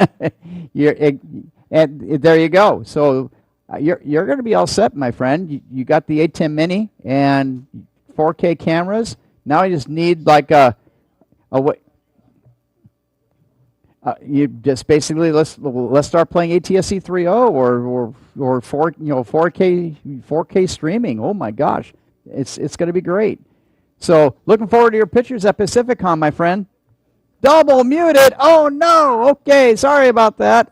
And there you go. So you're going to be all set, my friend. You got the ATN Mini and 4K cameras. Now you just need like you just basically let's start playing ATSC 3.0 or 4K streaming. Oh my gosh, it's going to be great. So looking forward to your pictures at Pacificon, my friend. Double muted. Oh no. Okay, sorry about that.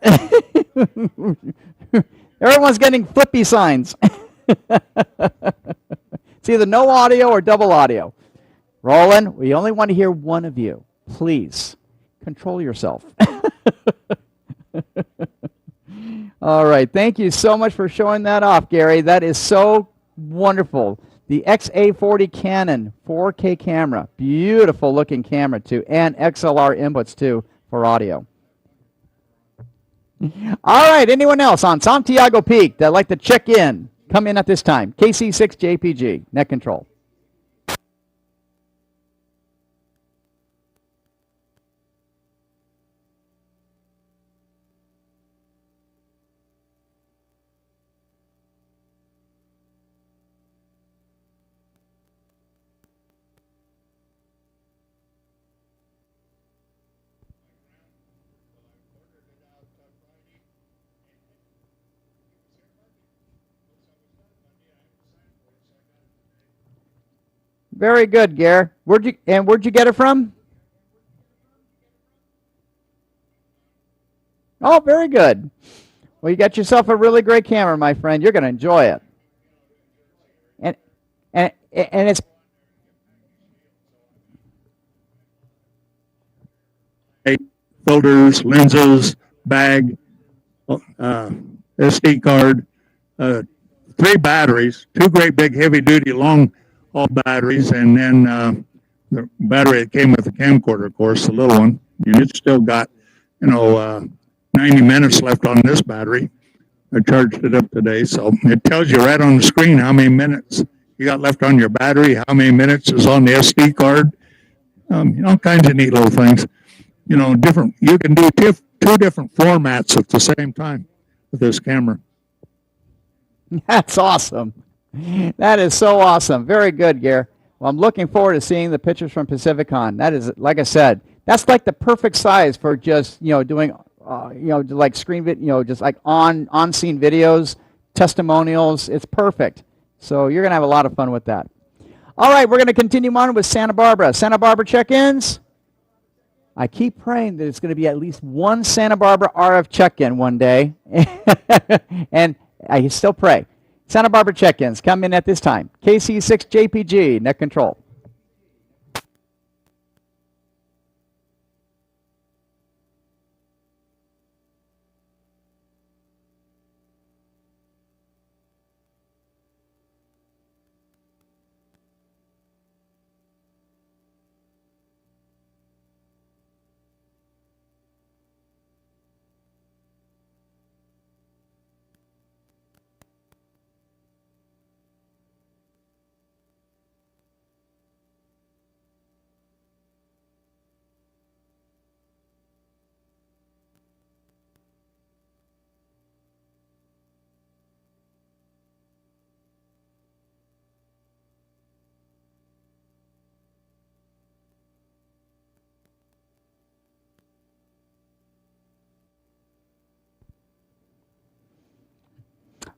Everyone's getting flippy signs. It's either no audio or double audio. Roland, we only want to hear one of you. Please control yourself. All right. Thank you so much for showing that off, Gary. That is so wonderful. The XA40 Canon 4K camera. Beautiful looking camera too. And XLR inputs too for audio. All right. Anyone else on Santiago Peak that'd like to check in? Come in at this time. KC6JPG, net control. Very good, Gare. Where'd you get it from? Oh, very good. Well, you got yourself a really great camera, my friend. You're going to enjoy it. And it's filters, lenses, bag, SD card, 3 batteries, 2 great big heavy duty long haul batteries, and then the battery that came with the camcorder, of course, the little one. And it's still got 90 minutes left on this battery. I charged it up today, so it tells you right on the screen how many minutes you got left on your battery, how many minutes is on the SD card. All kinds of neat little things. Different. You can do 2 different formats at the same time with this camera. That's awesome. That is so awesome. Very good, Gare. Well, I'm looking forward to seeing the pictures from Pacificon. That is, like I said, that's like the perfect size for just doing like screen video, just like on-scene videos, testimonials. It's perfect. So you're gonna have a lot of fun with that. All right, we're gonna continue on with Santa Barbara. Santa Barbara check-ins. I keep praying that it's going to be at least one Santa Barbara RF check-in one day, and I still pray. Santa Barbara check-ins come in at this time. KC6JPG, net control.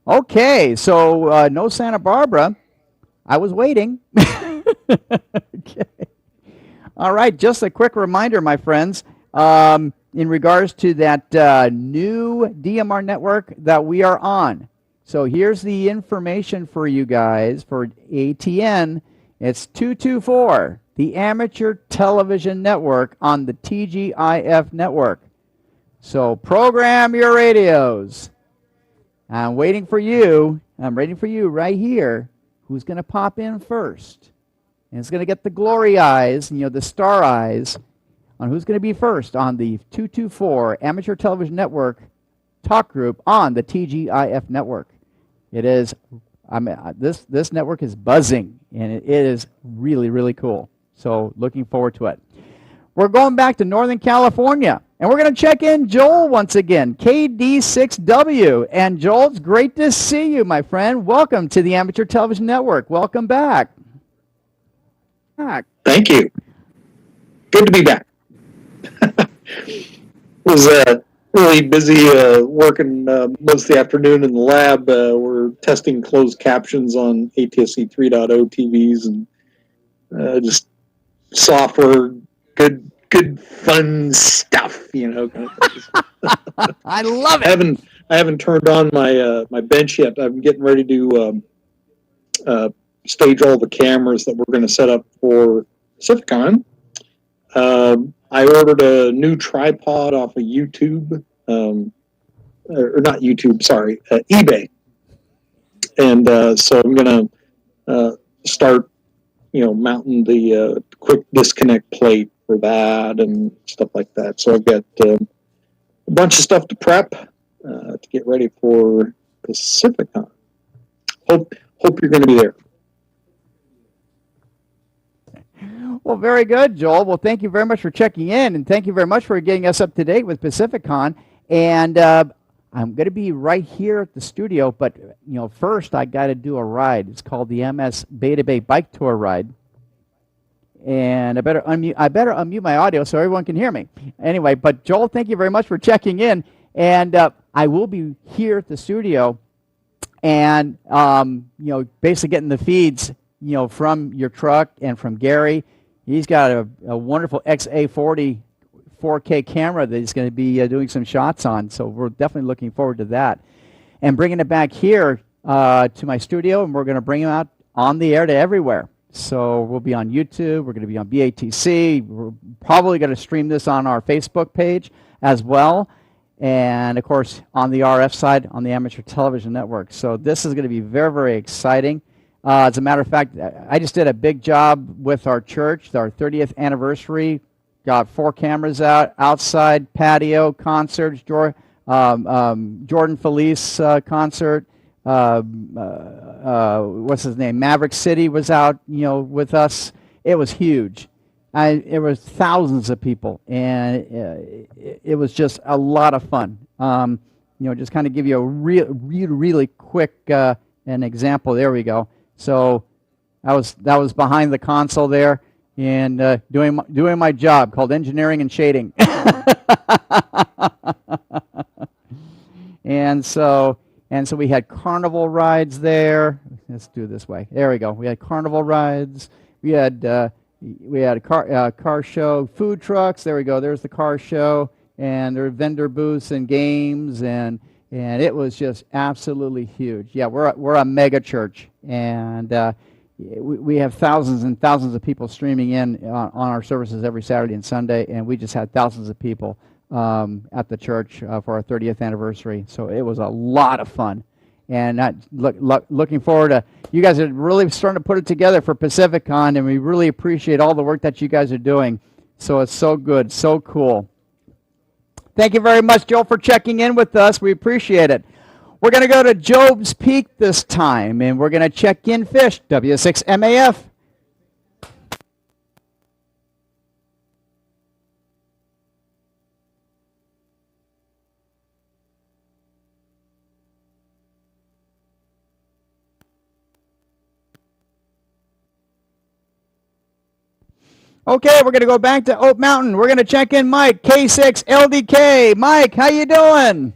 Okay, so no Santa Barbara. I was waiting. Okay. All right, just a quick reminder, my friends, in regards to that new DMR network that we are on. So here's the information for you guys for ATN. It's 224, the Amateur Television Network on the TGIF network. So program your radios. I'm waiting for you. I'm waiting for you right here. Who's going to pop in first? And it's going to get the glory eyes, the star eyes, on who's going to be first on the 224 Amateur Television Network talk group on the TGIF network. It is, this network is buzzing, and it is really, really cool. So looking forward to it. We're going back to Northern California, and we're going to check in Joel once again, KD6W. And Joel, it's great to see you, my friend. Welcome to the Amateur Television Network. Welcome back. Thank you. Good to be back. Was really busy working most of the afternoon in the lab. We're testing closed captions on ATSC 3.0 TVs and just software, good fun stuff, kind of thing. I love it. I haven't turned on my bench yet. I'm getting ready to stage all the cameras that we're going to set up for PacificCon. I ordered a new tripod off of YouTube, or not YouTube, sorry, eBay. And so I'm going to start, mounting the quick disconnect plate for that and stuff like that. So I've got a bunch of stuff to prep to get ready for PacificCon. Hope you're going to be there. Well, very good, Joel. Well, thank you very much for checking in, and thank you very much for getting us up to date with PacificCon. And I'm going to be right here at the studio, but first I got to do a ride. It's called the MS Beta Bay Bike Tour ride, and I better unmute my audio so everyone can hear me. Anyway, but Joel, thank you very much for checking in, and I will be here at the studio, and basically getting the feeds from your truck and from Gary. He's got a wonderful XA40 4K camera that he's going to be doing some shots on, so we're definitely looking forward to that. And bringing it back here to my studio, and we're going to bring it out on the air to everywhere. So we'll be on YouTube, we're going to be on BATC, we're probably going to stream this on our Facebook page as well, and of course on the RF side on the Amateur Television Network. So this is going to be very, very exciting. As a matter of fact, I just did a big job with our church, our 30th anniversary. Got 4 cameras outside, patio, concerts, Jordan Felice concert. What's his name? Maverick City was out, with us. It was huge. It was thousands of people, and it was just a lot of fun. Just kind of give you a really quick an example. There we go. So that was behind the console there, and doing my job called engineering and shading. and so we had carnival rides there. Let's do it this way. There we go. We had carnival rides. We had a car show, food trucks. There we go. There's the car show, and there were vendor booths and games, and it was just absolutely huge. Yeah, we're a mega church, and we have thousands and thousands of people streaming in on our services every Saturday and Sunday, and we just had thousands of people at the church for our 30th anniversary. So it was a lot of fun, and looking forward to you guys are really starting to put it together for PacificCon, and we really appreciate all the work that you guys are doing. So it's so good, so cool. Thank you very much, Joel, for checking in with us. We appreciate it. We're going to go to Job's Peak this time, and we're going to check in Fish, W6MAF. Okay, we're going to go back to Oak Mountain. We're going to check in Mike, K6LDK. Mike, how you doing?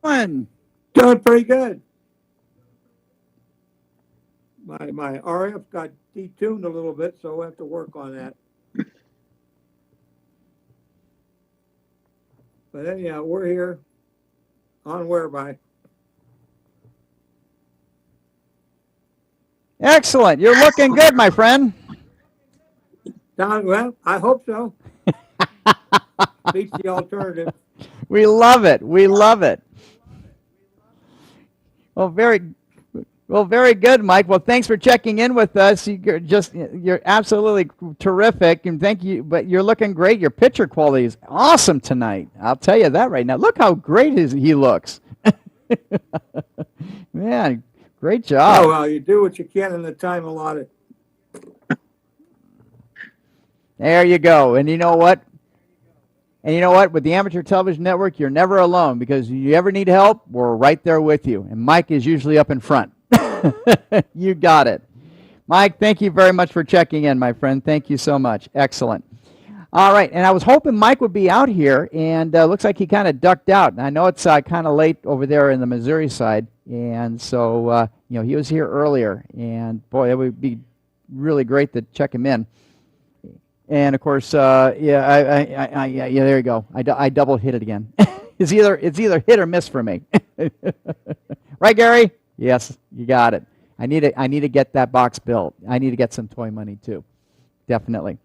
Doing pretty good. my RF got detuned a little bit, so we'll have to work on that. But anyhow, we're here on Whereby. Excellent. You're looking good, my friend. Well, I hope so. Beats the alternative. We love it. We love it. Well, very good, Mike. Well, thanks for checking in with us. You're absolutely terrific, and thank you. But you're looking great. Your picture quality is awesome tonight. I'll tell you that right now. Look how great he looks. Man, great job. Oh, well, you do what you can in the time allotted. There you go. And you know what? With the Amateur Television Network, you're never alone, because if you ever need help, we're right there with you. And Mike is usually up in front. You got it. Mike, thank you very much for checking in, my friend. Thank you so much. Excellent. All right. And I was hoping Mike would be out here, and looks like he kind of ducked out. And I know it's kind of late over there in the Missouri side. And so, he was here earlier. And, boy, it would be really great to check him in. And of course, yeah, there you go. I double hit it again. It's either hit or miss for me. Right, Gary? Yes, you got it. I need to get that box built. I need to get some toy money too. Definitely.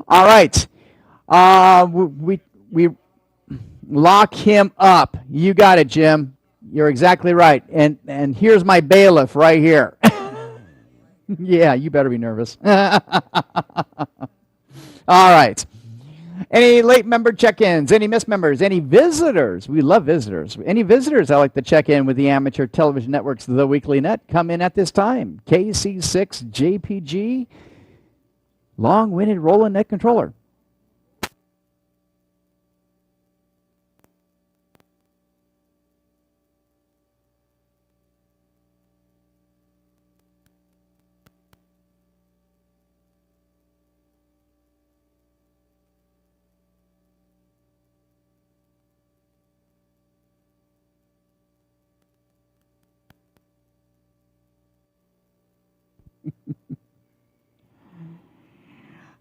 All right. We lock him up. You got it, Jim. You're exactly right. And here's my bailiff right here. Yeah, you better be nervous. All right. Any late member check-ins? Any missed members? Any visitors? We love visitors. Any visitors I'd like to check in with the Amateur Television Network's The Weekly Net? Come in at this time. KC6JPG, long-winded rolling net controller.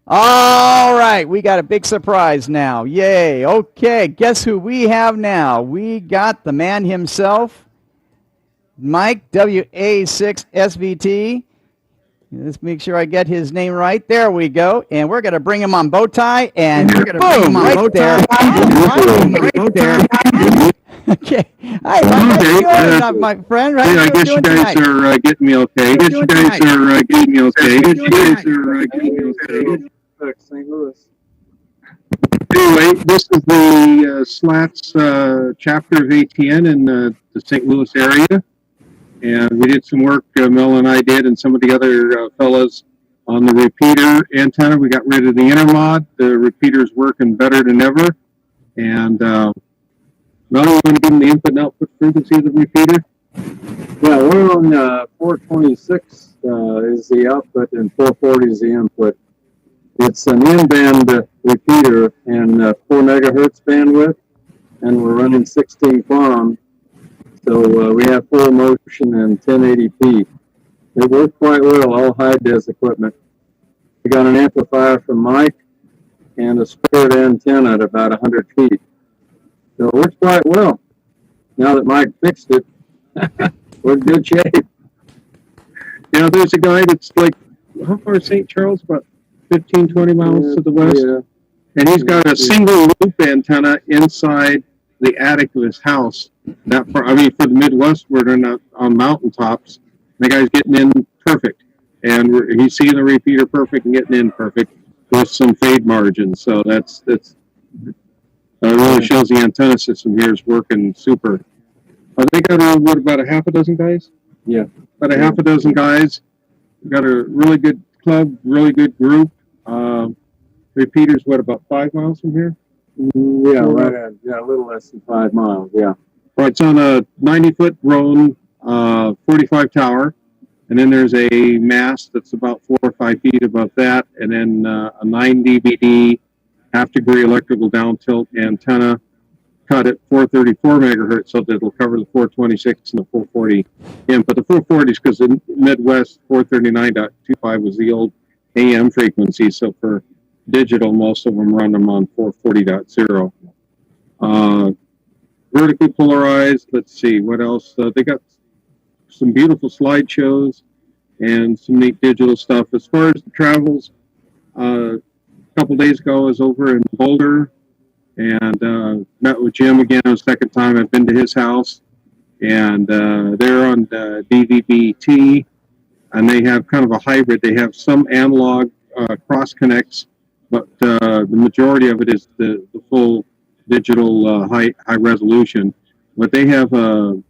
All right, we got a big surprise now. Yay. Okay, guess who we have now? We got the man himself, Mike, WA6SVT. Let's make sure I get his name right. There we go. And we're going to bring him on bow tie, and we're going to bring him on right there. Right there. Okay. Hi, Mike. How you doing, my friend? How I guess you guys are getting me okay. I guess you guys are getting me okay. St. Louis. Anyway, this is the Slats chapter of ATN in the St. Louis area. And we did some work, Mel and I did, and some of the other fellas on the repeater antenna. We got rid of the intermod. The repeater's working better than ever. And Mel, you want to give them the input and output frequency of the repeater? Yeah, we're on 426 is the output and 440 is the input. It's an in-band repeater and 4 megahertz bandwidth, and we're running 16 QAM. So we have full motion and 1080p. It works quite well, all high-des equipment. We got an amplifier from Mike and a squared antenna at about 100 feet. So it works quite well. Now that Mike fixed it, we're in good shape. Yeah, there's a guy that's like, how far is St. Charles? About 15, 20 miles to the west. Yeah. And he's got a single loop antenna inside the attic of his house. That for the Midwest, we're not on mountaintops. The guy's getting in perfect. And he's seeing the repeater perfect and getting in perfect with some fade margins. So that's really shows the antenna system here is working super. They got about a half a dozen guys? Yeah. About a half a dozen guys. We got a really good club, really good group. Repeaters, about 5 miles from here? Yeah, right at, a little less than 5 miles, yeah. Right, it's on a 90-foot Roan 45 tower, and then there's a mast that's about 4 or 5 feet above that, and then a 9 DVD half-degree electrical down tilt antenna cut at 434 megahertz so that it'll cover the 426 and the 440 input. The 440s, because in Midwest 439.25 was the old AM frequency, so for digital, most of them run them on 440.0. Vertically polarized, let's see, what else? They got some beautiful slideshows and some neat digital stuff. As far as the travels, a couple days ago I was over in Boulder and met with Jim again. The second time I've been to his house, and they're on the DVB-T, and they have kind of a hybrid. They have some analog cross connects, but the majority of it is the full digital high resolution. But they have an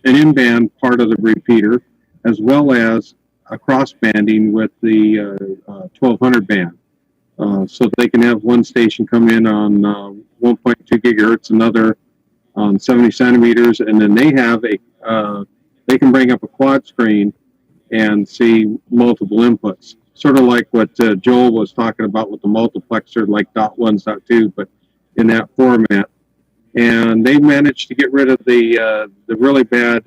in-band part of the repeater, as well as a cross banding with the 1200 band. So they can have one station come in on 1.2 gigahertz, another on 70 centimeters, and then they have they can bring up a quad screen and see multiple inputs. Sort of like what Joel was talking about with the multiplexer, like .1s, .2, but in that format. And they managed to get rid of the really bad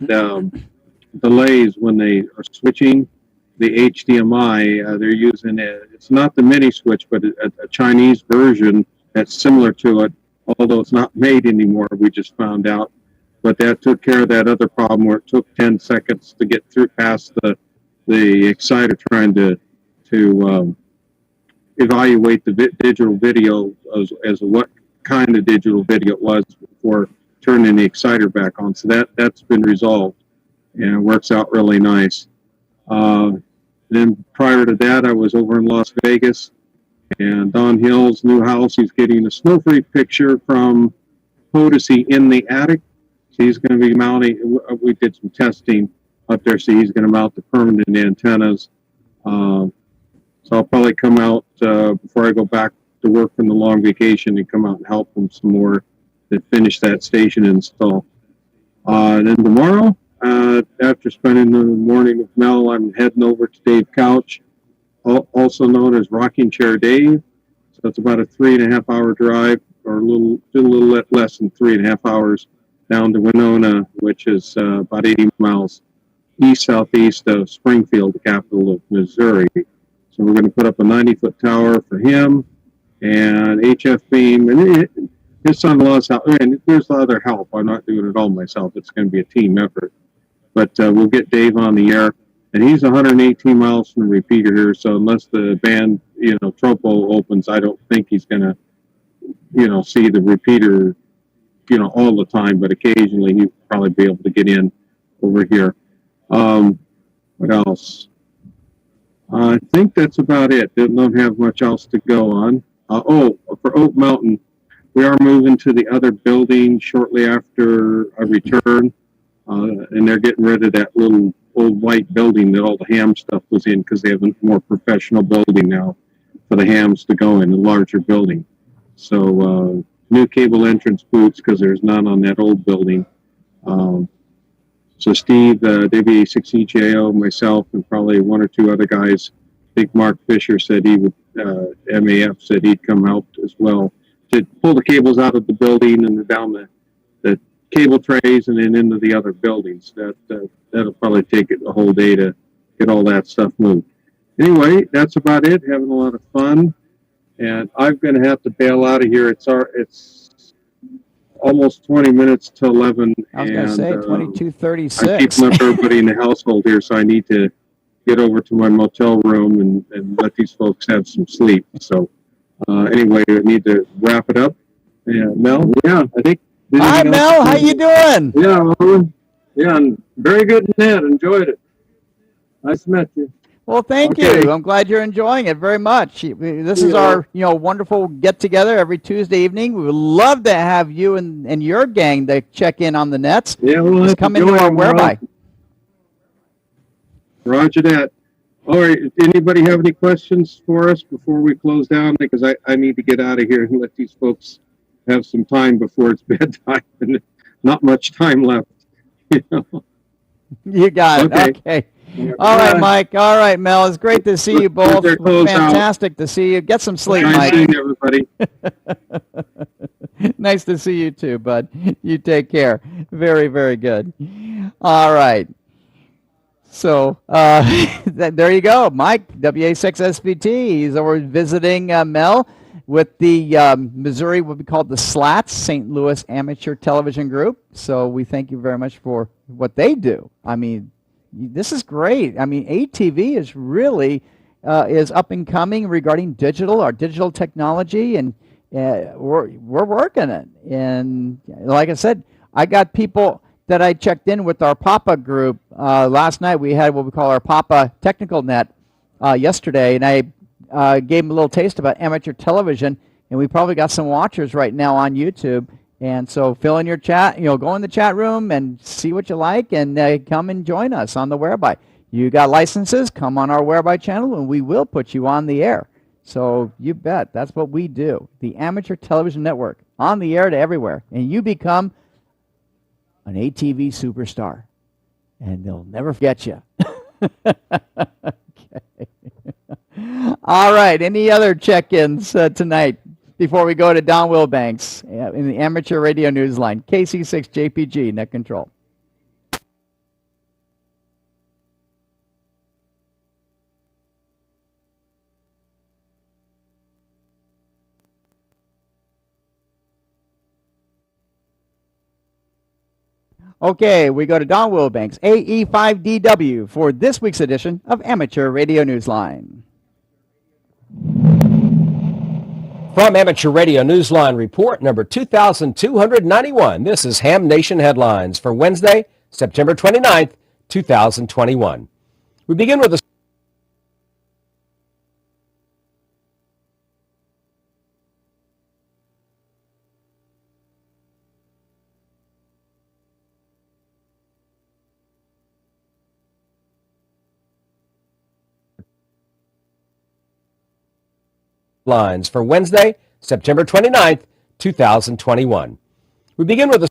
delays when they are switching the HDMI. They're using it's not the mini switch, but a Chinese version that's similar to it, although it's not made anymore, we just found out. But that took care of that other problem where it took 10 seconds to get through past the exciter trying to evaluate the digital video as what kind of digital video it was before turning the exciter back on. So that's been resolved, and it works out really nice. Then prior to that, I was over in Las Vegas, and Don Hill's new house, he's getting a snow-free picture from Podacy in the attic. So he's going to be mounting, we did some testing up there, so he's going to mount the permanent antennas. So I'll probably come out before I go back to work from the long vacation and come out and help him some more to finish that station install. Then tomorrow, after spending the morning with Mel, I'm heading over to Dave Couch, also known as Rocking Chair Dave. So it's about a 3.5 hour drive, or a little less than 3.5 hours down to Winona, which is about 80 miles east-southeast of Springfield, the capital of Missouri. So we're going to put up a 90-foot tower for him and HF beam, and his son-in-law's help. And there's other help. I'm not doing it all myself. It's going to be a team effort. But we'll get Dave on the air, and he's 118 miles from the repeater here. So unless the band, Tropo opens, I don't think he's going to, see the repeater, all the time. But occasionally he'll probably be able to get in over here. What else? I think that's about it. Don't have much else to go on. For Oak Mountain, we are moving to the other building shortly after I return. And they're getting rid of that little old white building that all the ham stuff was in, because they have a more professional building now for the hams to go in, a larger building. So new cable entrance booths, because there's none on that old building. So Steve, WA6EJO, myself, and probably one or two other guys. I think Mark Fisher said he would, MAF said he'd come out as well to pull the cables out of the building and down the cable trays and then into the other buildings. That'll probably take it a whole day to get all that stuff moved. Anyway, that's about it. Having a lot of fun, and I'm going to have to bail out of here. It's almost 20 minutes to 11. I was going to say 22:36. I'm keeping up everybody in the household here, so I need to get over to my motel room and let these folks have some sleep. So anyway, I need to wrap it up. Yeah, Mel? Yeah, I think. Hi, Mel. How you doing? Yeah, Owen. Yeah, I'm very good in that. Enjoyed it. Nice to meet you. Well, thank you. I'm glad you're enjoying it very much. This is our, wonderful get-together every Tuesday evening. We would love to have you and your gang to check in on the nets. Yeah, we'll just come into our whereby. Roger that. All right. Anybody have any questions for us before we close down? Because I need to get out of here and let these folks have some time before it's bedtime, and not much time left. You got it. Okay. All right, Mike. All right, Mel. It's great to see you both. Fantastic to see you. Get some sleep, Mike. Nice seeing everybody. Nice to see you too, bud. You take care. Very, very good. All right. So there you go, Mike, WA6SVT. He's over visiting Mel with the Missouri, what we call the SLATs, St. Louis Amateur Television Group. So we thank you very much for what they do. I mean, this is great. I mean, ATV is really is up and coming regarding our digital technology, and we're working it. And like I said, I got people that I checked in with our Papa group last night. We had what we call our Papa Technical Net yesterday, and I gave them a little taste about amateur television, and we probably got some watchers right now on YouTube. And so fill in your chat, go in the chat room and see what you like, and come and join us on the Whereby. You got licenses, come on our Whereby channel, and we will put you on the air. So you bet, that's what we do. The Amateur Television Network, on the air to everywhere. And you become an ATV superstar, and they'll never forget you. Okay. All right, any other check-ins tonight before we go to Don Wilbanks in the Amateur Radio Newsline? KC6JPG, Net Control. Okay, we go to Don Wilbanks, AE5DW, for this week's edition of Amateur Radio Newsline. From Amateur Radio Newsline Report number 2291, this is Ham Nation Headlines for Wednesday, September 29th, 2021. We begin with a lines for Wednesday, September 29th, 2021. We begin with a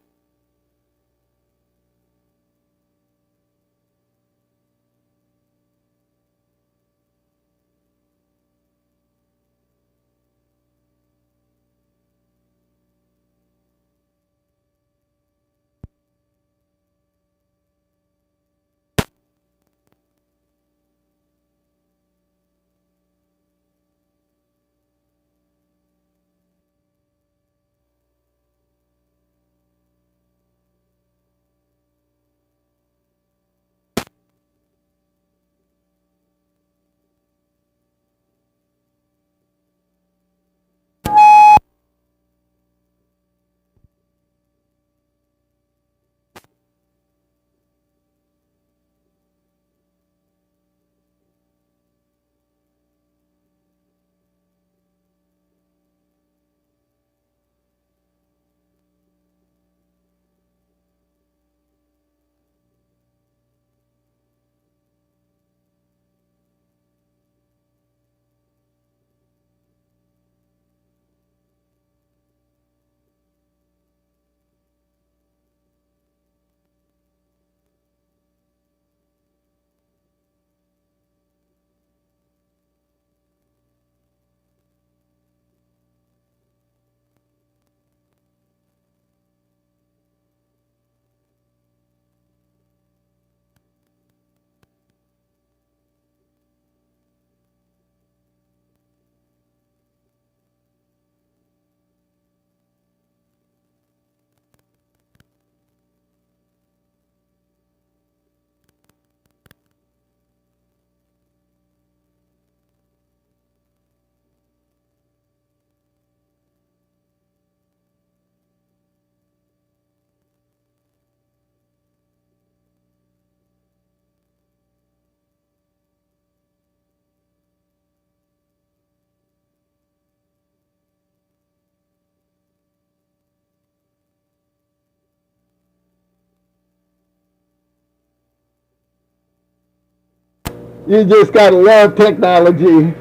You just gotta love technology.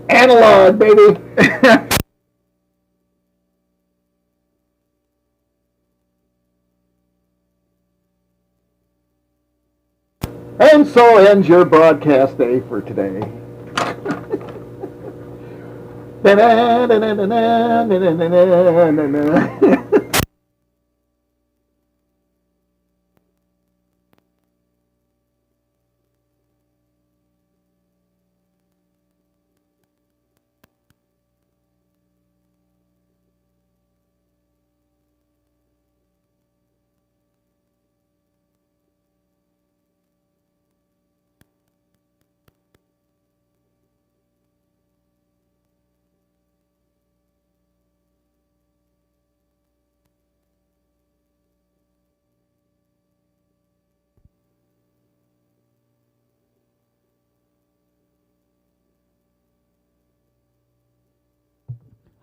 Analog, baby. And so ends your broadcast day for today.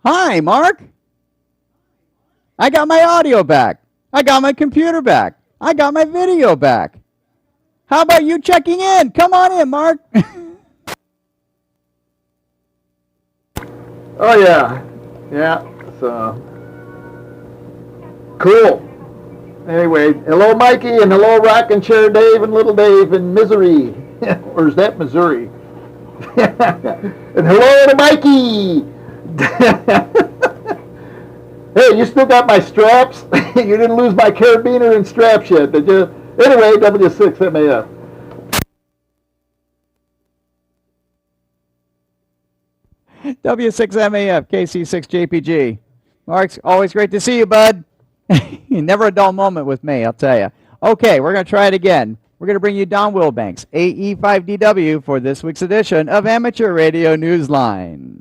Hi, Mark. I got my audio back. I got my computer back. I got my video back. How about you checking in? Come on in, Mark. Oh yeah, yeah. So cool. Anyway, hello Mikey and hello Rockin' Chair Dave and Little Dave in Missouri. Or is that Missouri? And hello to Mikey. Hey, you still got my straps? You didn't lose my carabiner and straps yet, did you? Anyway, W6MAF. W6MAF, KC6JPG. Mark's always great to see you, bud. Never a dull moment with me, I'll tell you. Okay, we're going to try it again. We're going to bring you Don Wilbanks, AE5DW, for this week's edition of Amateur Radio Newsline.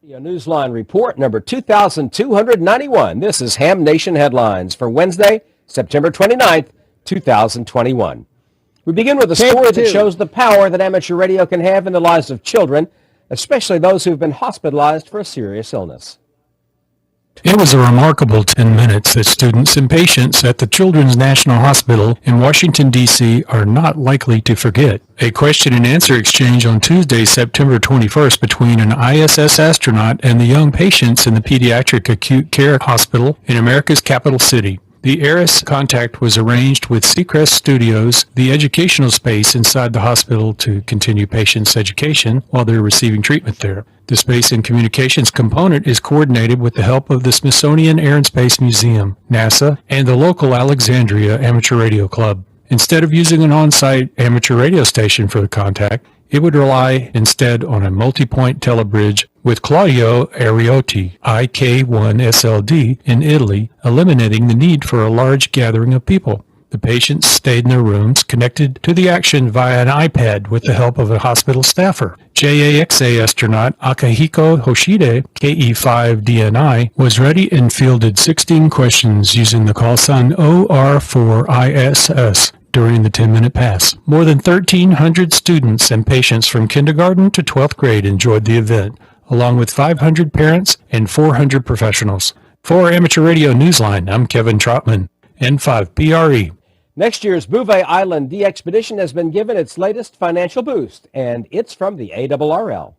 Newsline report number 2291. This is Ham Nation Headlines for Wednesday, September 29th, 2021. We begin with a story that shows the power that amateur radio can have in the lives of children, especially those who have been hospitalized for a serious illness. It was a remarkable 10 minutes that students and patients at the Children's National Hospital in Washington, D.C. are not likely to forget. A question and answer exchange on Tuesday, September 21st between an ISS astronaut and the young patients in the Pediatric Acute Care Hospital in America's capital city. The ARIS contact was arranged with Seacrest Studios, the educational space inside the hospital to continue patients' education while they're receiving treatment there. The space and communications component is coordinated with the help of the Smithsonian Air and Space Museum, NASA, and the local Alexandria Amateur Radio Club. Instead of using an on-site amateur radio station for the contact, it would rely instead on a multi-point telebridge with Claudio Ariotti, IK1SLD, in Italy, eliminating the need for a large gathering of people. The patients stayed in their rooms, connected to the action via an iPad with the help of a hospital staffer. JAXA astronaut Akihiko Hoshide, KE5DNI, was ready and fielded 16 questions using the call sign OR4ISS. During the 10-minute pass. More than 1,300 students and patients from kindergarten to 12th grade enjoyed the event, along with 500 parents and 400 professionals. For Amateur Radio Newsline, I'm Kevin Trotman, N5PRE. Next year's Bouvet Island D-Expedition has been given its latest financial boost, and it's from the ARRL.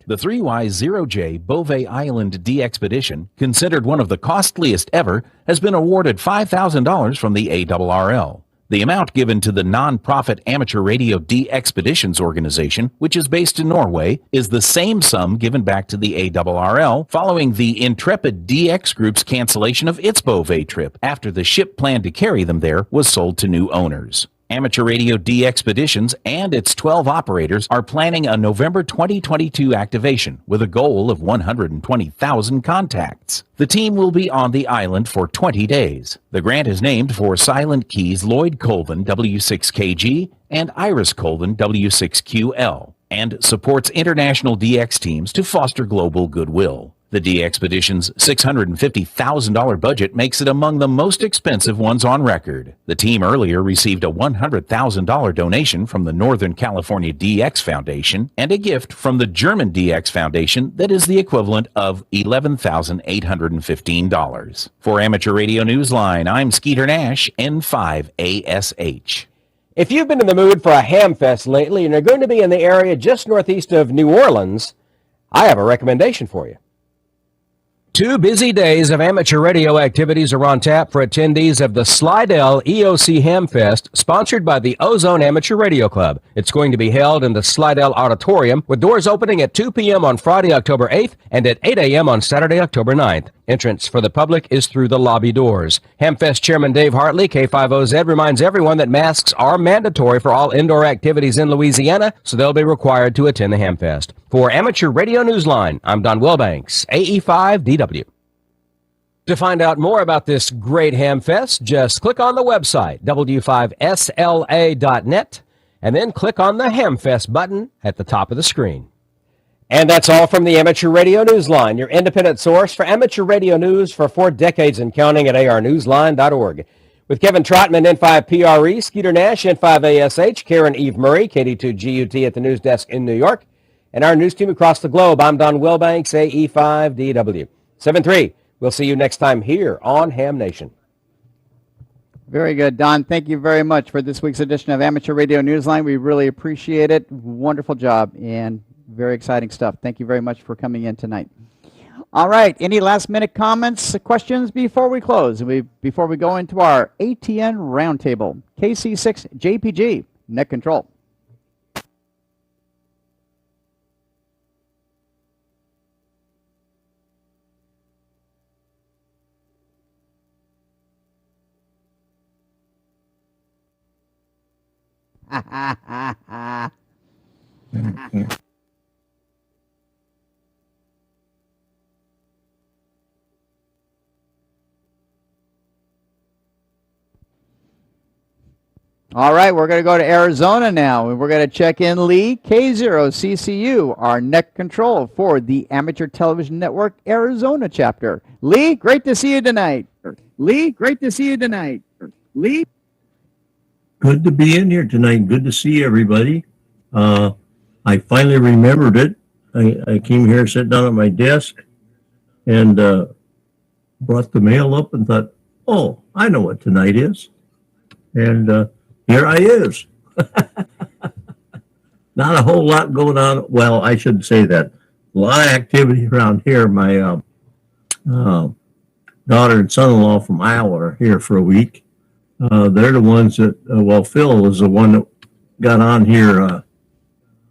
The 3Y0J Bouvet Island D-Expedition, considered one of the costliest ever, has been awarded $5,000 from the ARRL. The amount given to the non-profit Amateur Radio D-Expeditions organization, which is based in Norway, is the same sum given back to the ARRL following the Intrepid DX Group's cancellation of its Bouvet trip after the ship planned to carry them there was sold to new owners. Amateur Radio D-Expeditions and its 12 operators are planning a November 2022 activation with a goal of 120,000 contacts. The team will be on the island for 20 days. The grant is named for Silent Key's Lloyd Colvin W6KG and Iris Colvin W6QL and supports international DX teams to foster global goodwill. The D-Expedition's $650,000 budget makes it among the most expensive ones on record. The team earlier received a $100,000 donation from the Northern California DX Foundation and a gift from the German DX Foundation that is the equivalent of $11,815. For Amateur Radio Newsline, I'm Skeeter Nash, N5ASH. If you've been in the mood for a ham fest lately and are going to be in the area just northeast of New Orleans, I have a recommendation for you. 2 busy days of amateur radio activities are on tap for attendees of the Slidell EOC Hamfest, sponsored by the Ozone Amateur Radio Club. It's going to be held in the Slidell Auditorium, with doors opening at 2 p.m. on Friday, October 8th, and at 8 a.m. on Saturday, October 9th. Entrance for the public is through the lobby doors. Hamfest Chairman Dave Hartley, K5OZ, reminds everyone that masks are mandatory for all indoor activities in Louisiana, so they'll be required to attend the Hamfest. For Amateur Radio Newsline, I'm Don Wilbanks, AE5DW. To find out more about this great Hamfest, just click on the website, w5sla.net, and then click on the Hamfest button at the top of the screen. And that's all from the Amateur Radio Newsline, your independent source for amateur radio news for 4 decades and counting at arnewsline.org. With Kevin Trotman, N5PRE, Skeeter Nash, N5ASH, Karen Eve Murray, KD2GUT at the news desk in New York, and our news team across the globe. I'm Don Wilbanks, AE5DW. 7-3. We'll see you next time here on Ham Nation. Very good, Don. Thank you very much for this week's edition of Amateur Radio Newsline. We really appreciate it. Wonderful job and very exciting stuff. Thank you very much for coming in tonight. All right. Any last-minute comments, questions before we close? Before we go into our ATN roundtable, KC6 JPG, net control. All right, we're going to go to Arizona now, and we're going to check in Lee K0CCU, our net control for the Amateur Television Network Arizona chapter. Lee, great to see you tonight. Lee, great to see you tonight. Lee? Good to be in here tonight. Good to see everybody. I finally remembered it. I came here, sat down at my desk, and brought the mail up and thought, oh, I know what tonight is. And here I is. Not a whole lot going on. Well, I shouldn't say that. A lot of activity around here. My daughter and son-in-law from Iowa are here for a week. They're the ones that, Phil is the one that got on here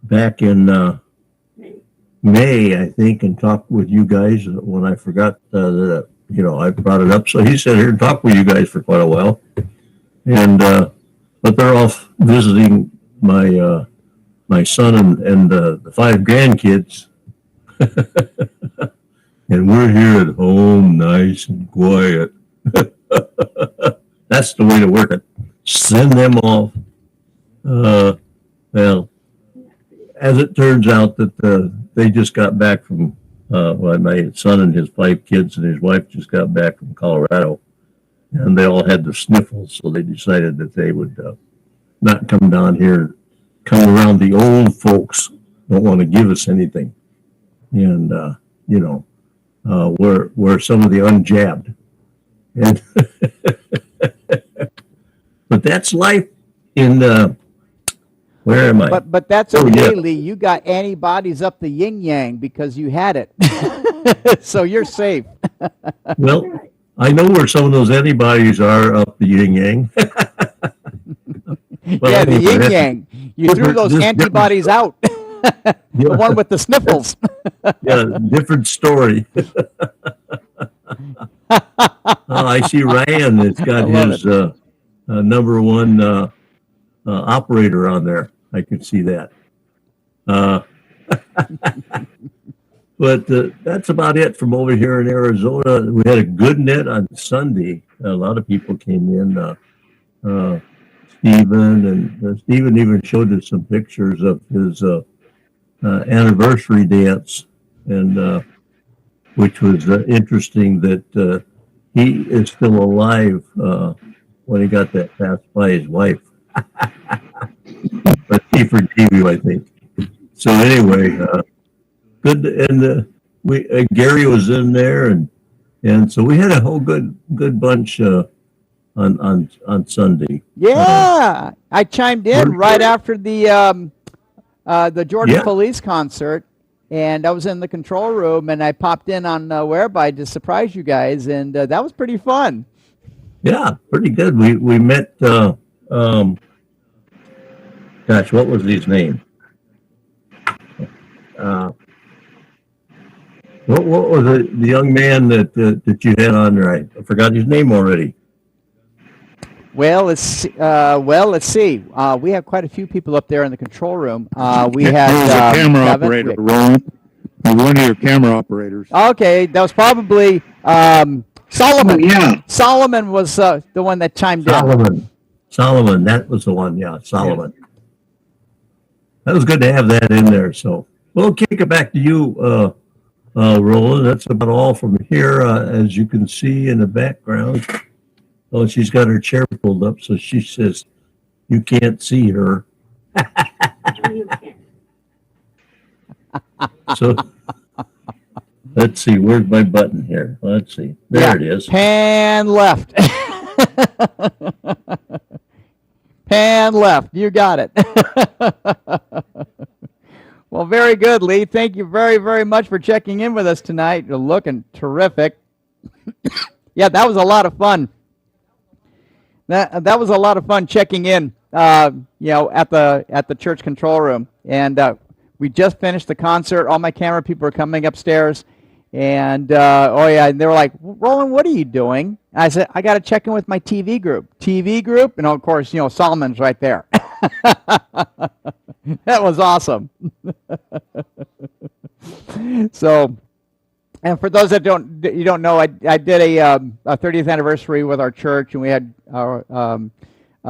back in May, I think, and talked with you guys when I forgot that, I brought it up. So he sat here and talked with you guys for quite a while. And but they're off visiting my my son and the 5 grandkids. And we're here at home, nice and quiet. That's the way to work it. Send them off. Well, as it turns out that they just got back from, my son and his 5 kids and his wife just got back from Colorado. And they all had the sniffles, so they decided that they would not come down here, come around. The old folks don't want to give us anything. And, we're some of the unjabbed. And but that's life in where am I? But that's okay, Lee. You got antibodies up the yin-yang because you had it. So you're safe. Well, I know where some of those antibodies are up the yin-yang. Well, yeah, the yin-yang. You threw those antibodies out. The one with the sniffles. Yeah, different story. I see Ryan has got his number 1 operator on there. I can see that. But that's about it from over here in Arizona. We had a good net on Sunday. A lot of people came in. Stephen even showed us some pictures of his anniversary dance, and which was interesting that he is still alive when he got that passed by his wife. But he forgave you, I think. So anyway, good, and Gary was in there, and so we had a whole good bunch on Sunday. Yeah, I chimed in right after the Georgia Police concert, and I was in the control room, and I popped in on Whereby to surprise you guys, and that was pretty fun. Yeah, pretty good. We met. Gosh, what was his name? What was the young man that you had on there? I forgot his name already. Well, let's see. We have quite a few people up there in the control room. We had There was a camera Kevin. operator, Roland. One of your camera operators. Okay, that was probably Solomon. Yeah. Solomon was the one that chimed in. Solomon, that was the one. Yeah, Solomon. Yeah. That was good to have that in there. So we'll kick it back to you, Roland. That's about all from here. As you can see in the background, oh, she's got her chair pulled up, so she says you can't see her. So let's see, where's my button here? Let's see. There it is. Pan left. Pan left. You got it. Well, very good, Lee. Thank you very, very much for checking in with us tonight. You're looking terrific. Yeah, that was a lot of fun. That was a lot of fun checking in, at the church control room. And we just finished the concert. All my camera people are coming upstairs. And, and they were like, Roland, what are you doing? And I said, I got to check in with my TV group. TV group? And, of course, Solomon's right there. That was awesome. So, and for those that don't know, I did a 30th anniversary with our church, and we had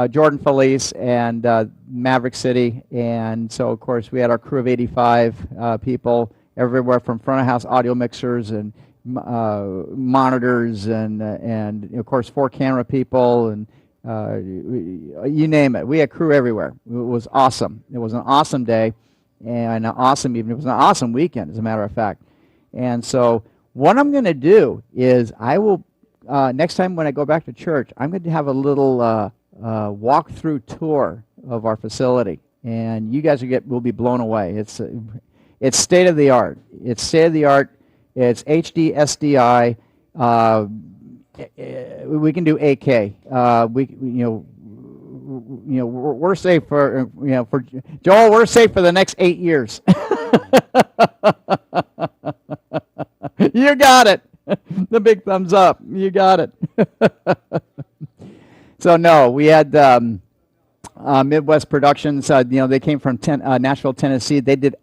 Jordan Felice and Maverick City. And so, of course, we had our crew of 85 people, everywhere from front of house audio mixers and monitors and of course 4 camera people and you name it. We had crew everywhere. It was awesome. It was an awesome day and an awesome evening. It was an awesome weekend, as a matter of fact. And so what I'm going to do is I will next time when I go back to church, I'm going to have a little walk-through tour of our facility, and you guys will be blown away. It's state of the art. It's state of the art. It's HD SDI. We can do 8K. We're safe for for Joel. We're safe for the next 8 years. You got it. The big thumbs up. You got it. So no, we had Midwest Productions. They came from Nashville, Tennessee. They did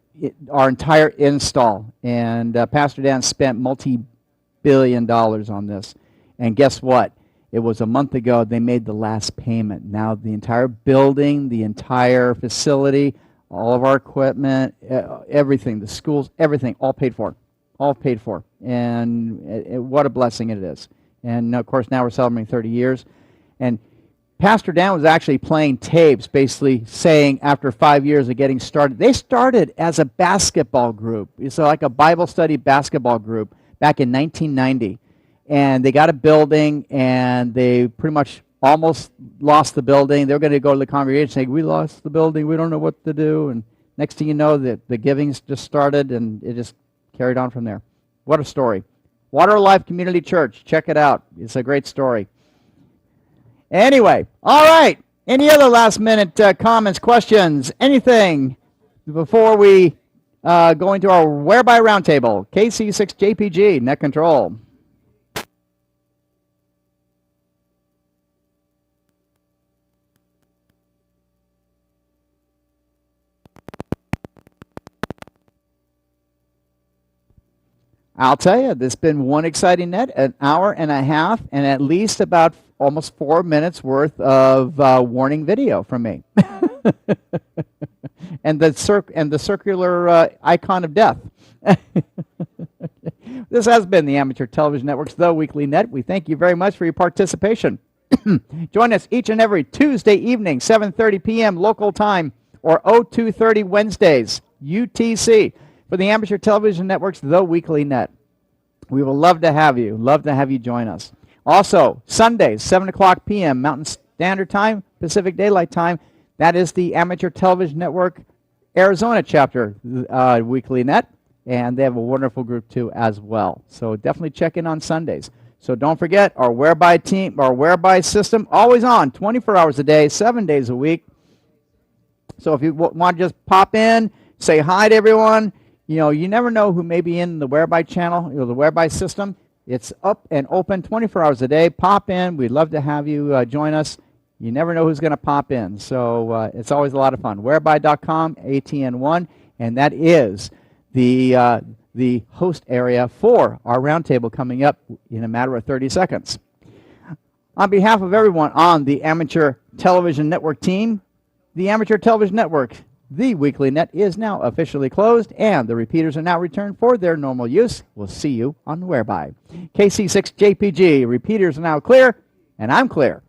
our entire install, and Pastor Dan spent multi-billion dollars on this. And guess what? It was a month ago they made the last payment. Now the entire building, the entire facility, all of our equipment, everything, the schools, everything, all paid for. All paid for. And what a blessing it is. And of course now we're celebrating 30 years. And Pastor Dan was actually playing tapes, basically saying after 5 years of getting started, they started as a basketball group. It's like a Bible study basketball group back in 1990. And they got a building, and they pretty much almost lost the building. They were going to go to the congregation and say, we lost the building, we don't know what to do. And next thing you know, the givings just started, and it just carried on from there. What a story. Water Life Community Church, check it out. It's a great story. Anyway, all right. Any other last-minute comments, questions, anything before we go into our Whereby Roundtable? KC6JPG, Net Control. I'll tell you, there's been one exciting net, an hour and a half, and at least about almost 4 minutes worth of warning video from me. and the circular icon of death. This has been the Amateur Television Network's The Weekly Net. We thank you very much for your participation. Join us each and every Tuesday evening, 7:30 p.m. local time, or 02:30 Wednesdays, UTC, for the Amateur Television Network's The Weekly Net. We will love to have you join us. Also, Sundays, 7 o'clock p.m. Mountain Standard Time, Pacific Daylight Time. That is the Amateur Television Network Arizona chapter Weekly Net. and they have a wonderful group too as well. So definitely check in on Sundays. So don't forget our Whereby team, our Whereby system, always on 24 hours a day, 7 days a week. So if you want to just pop in, say hi to everyone, you never know who may be in the Whereby channel, the Whereby system. It's up and open 24 hours a day. Pop in. We'd love to have you join us. You never know who's going to pop in. So it's always a lot of fun. Whereby.com, ATN1, and that is the host area for our roundtable coming up in a matter of 30 seconds. On behalf of everyone on the Amateur Television Network team, the Amateur Television Network, the weekly net is now officially closed, and the repeaters are now returned for their normal use. We'll see you on Whereby. KC6JPG, repeaters are now clear, and I'm clear.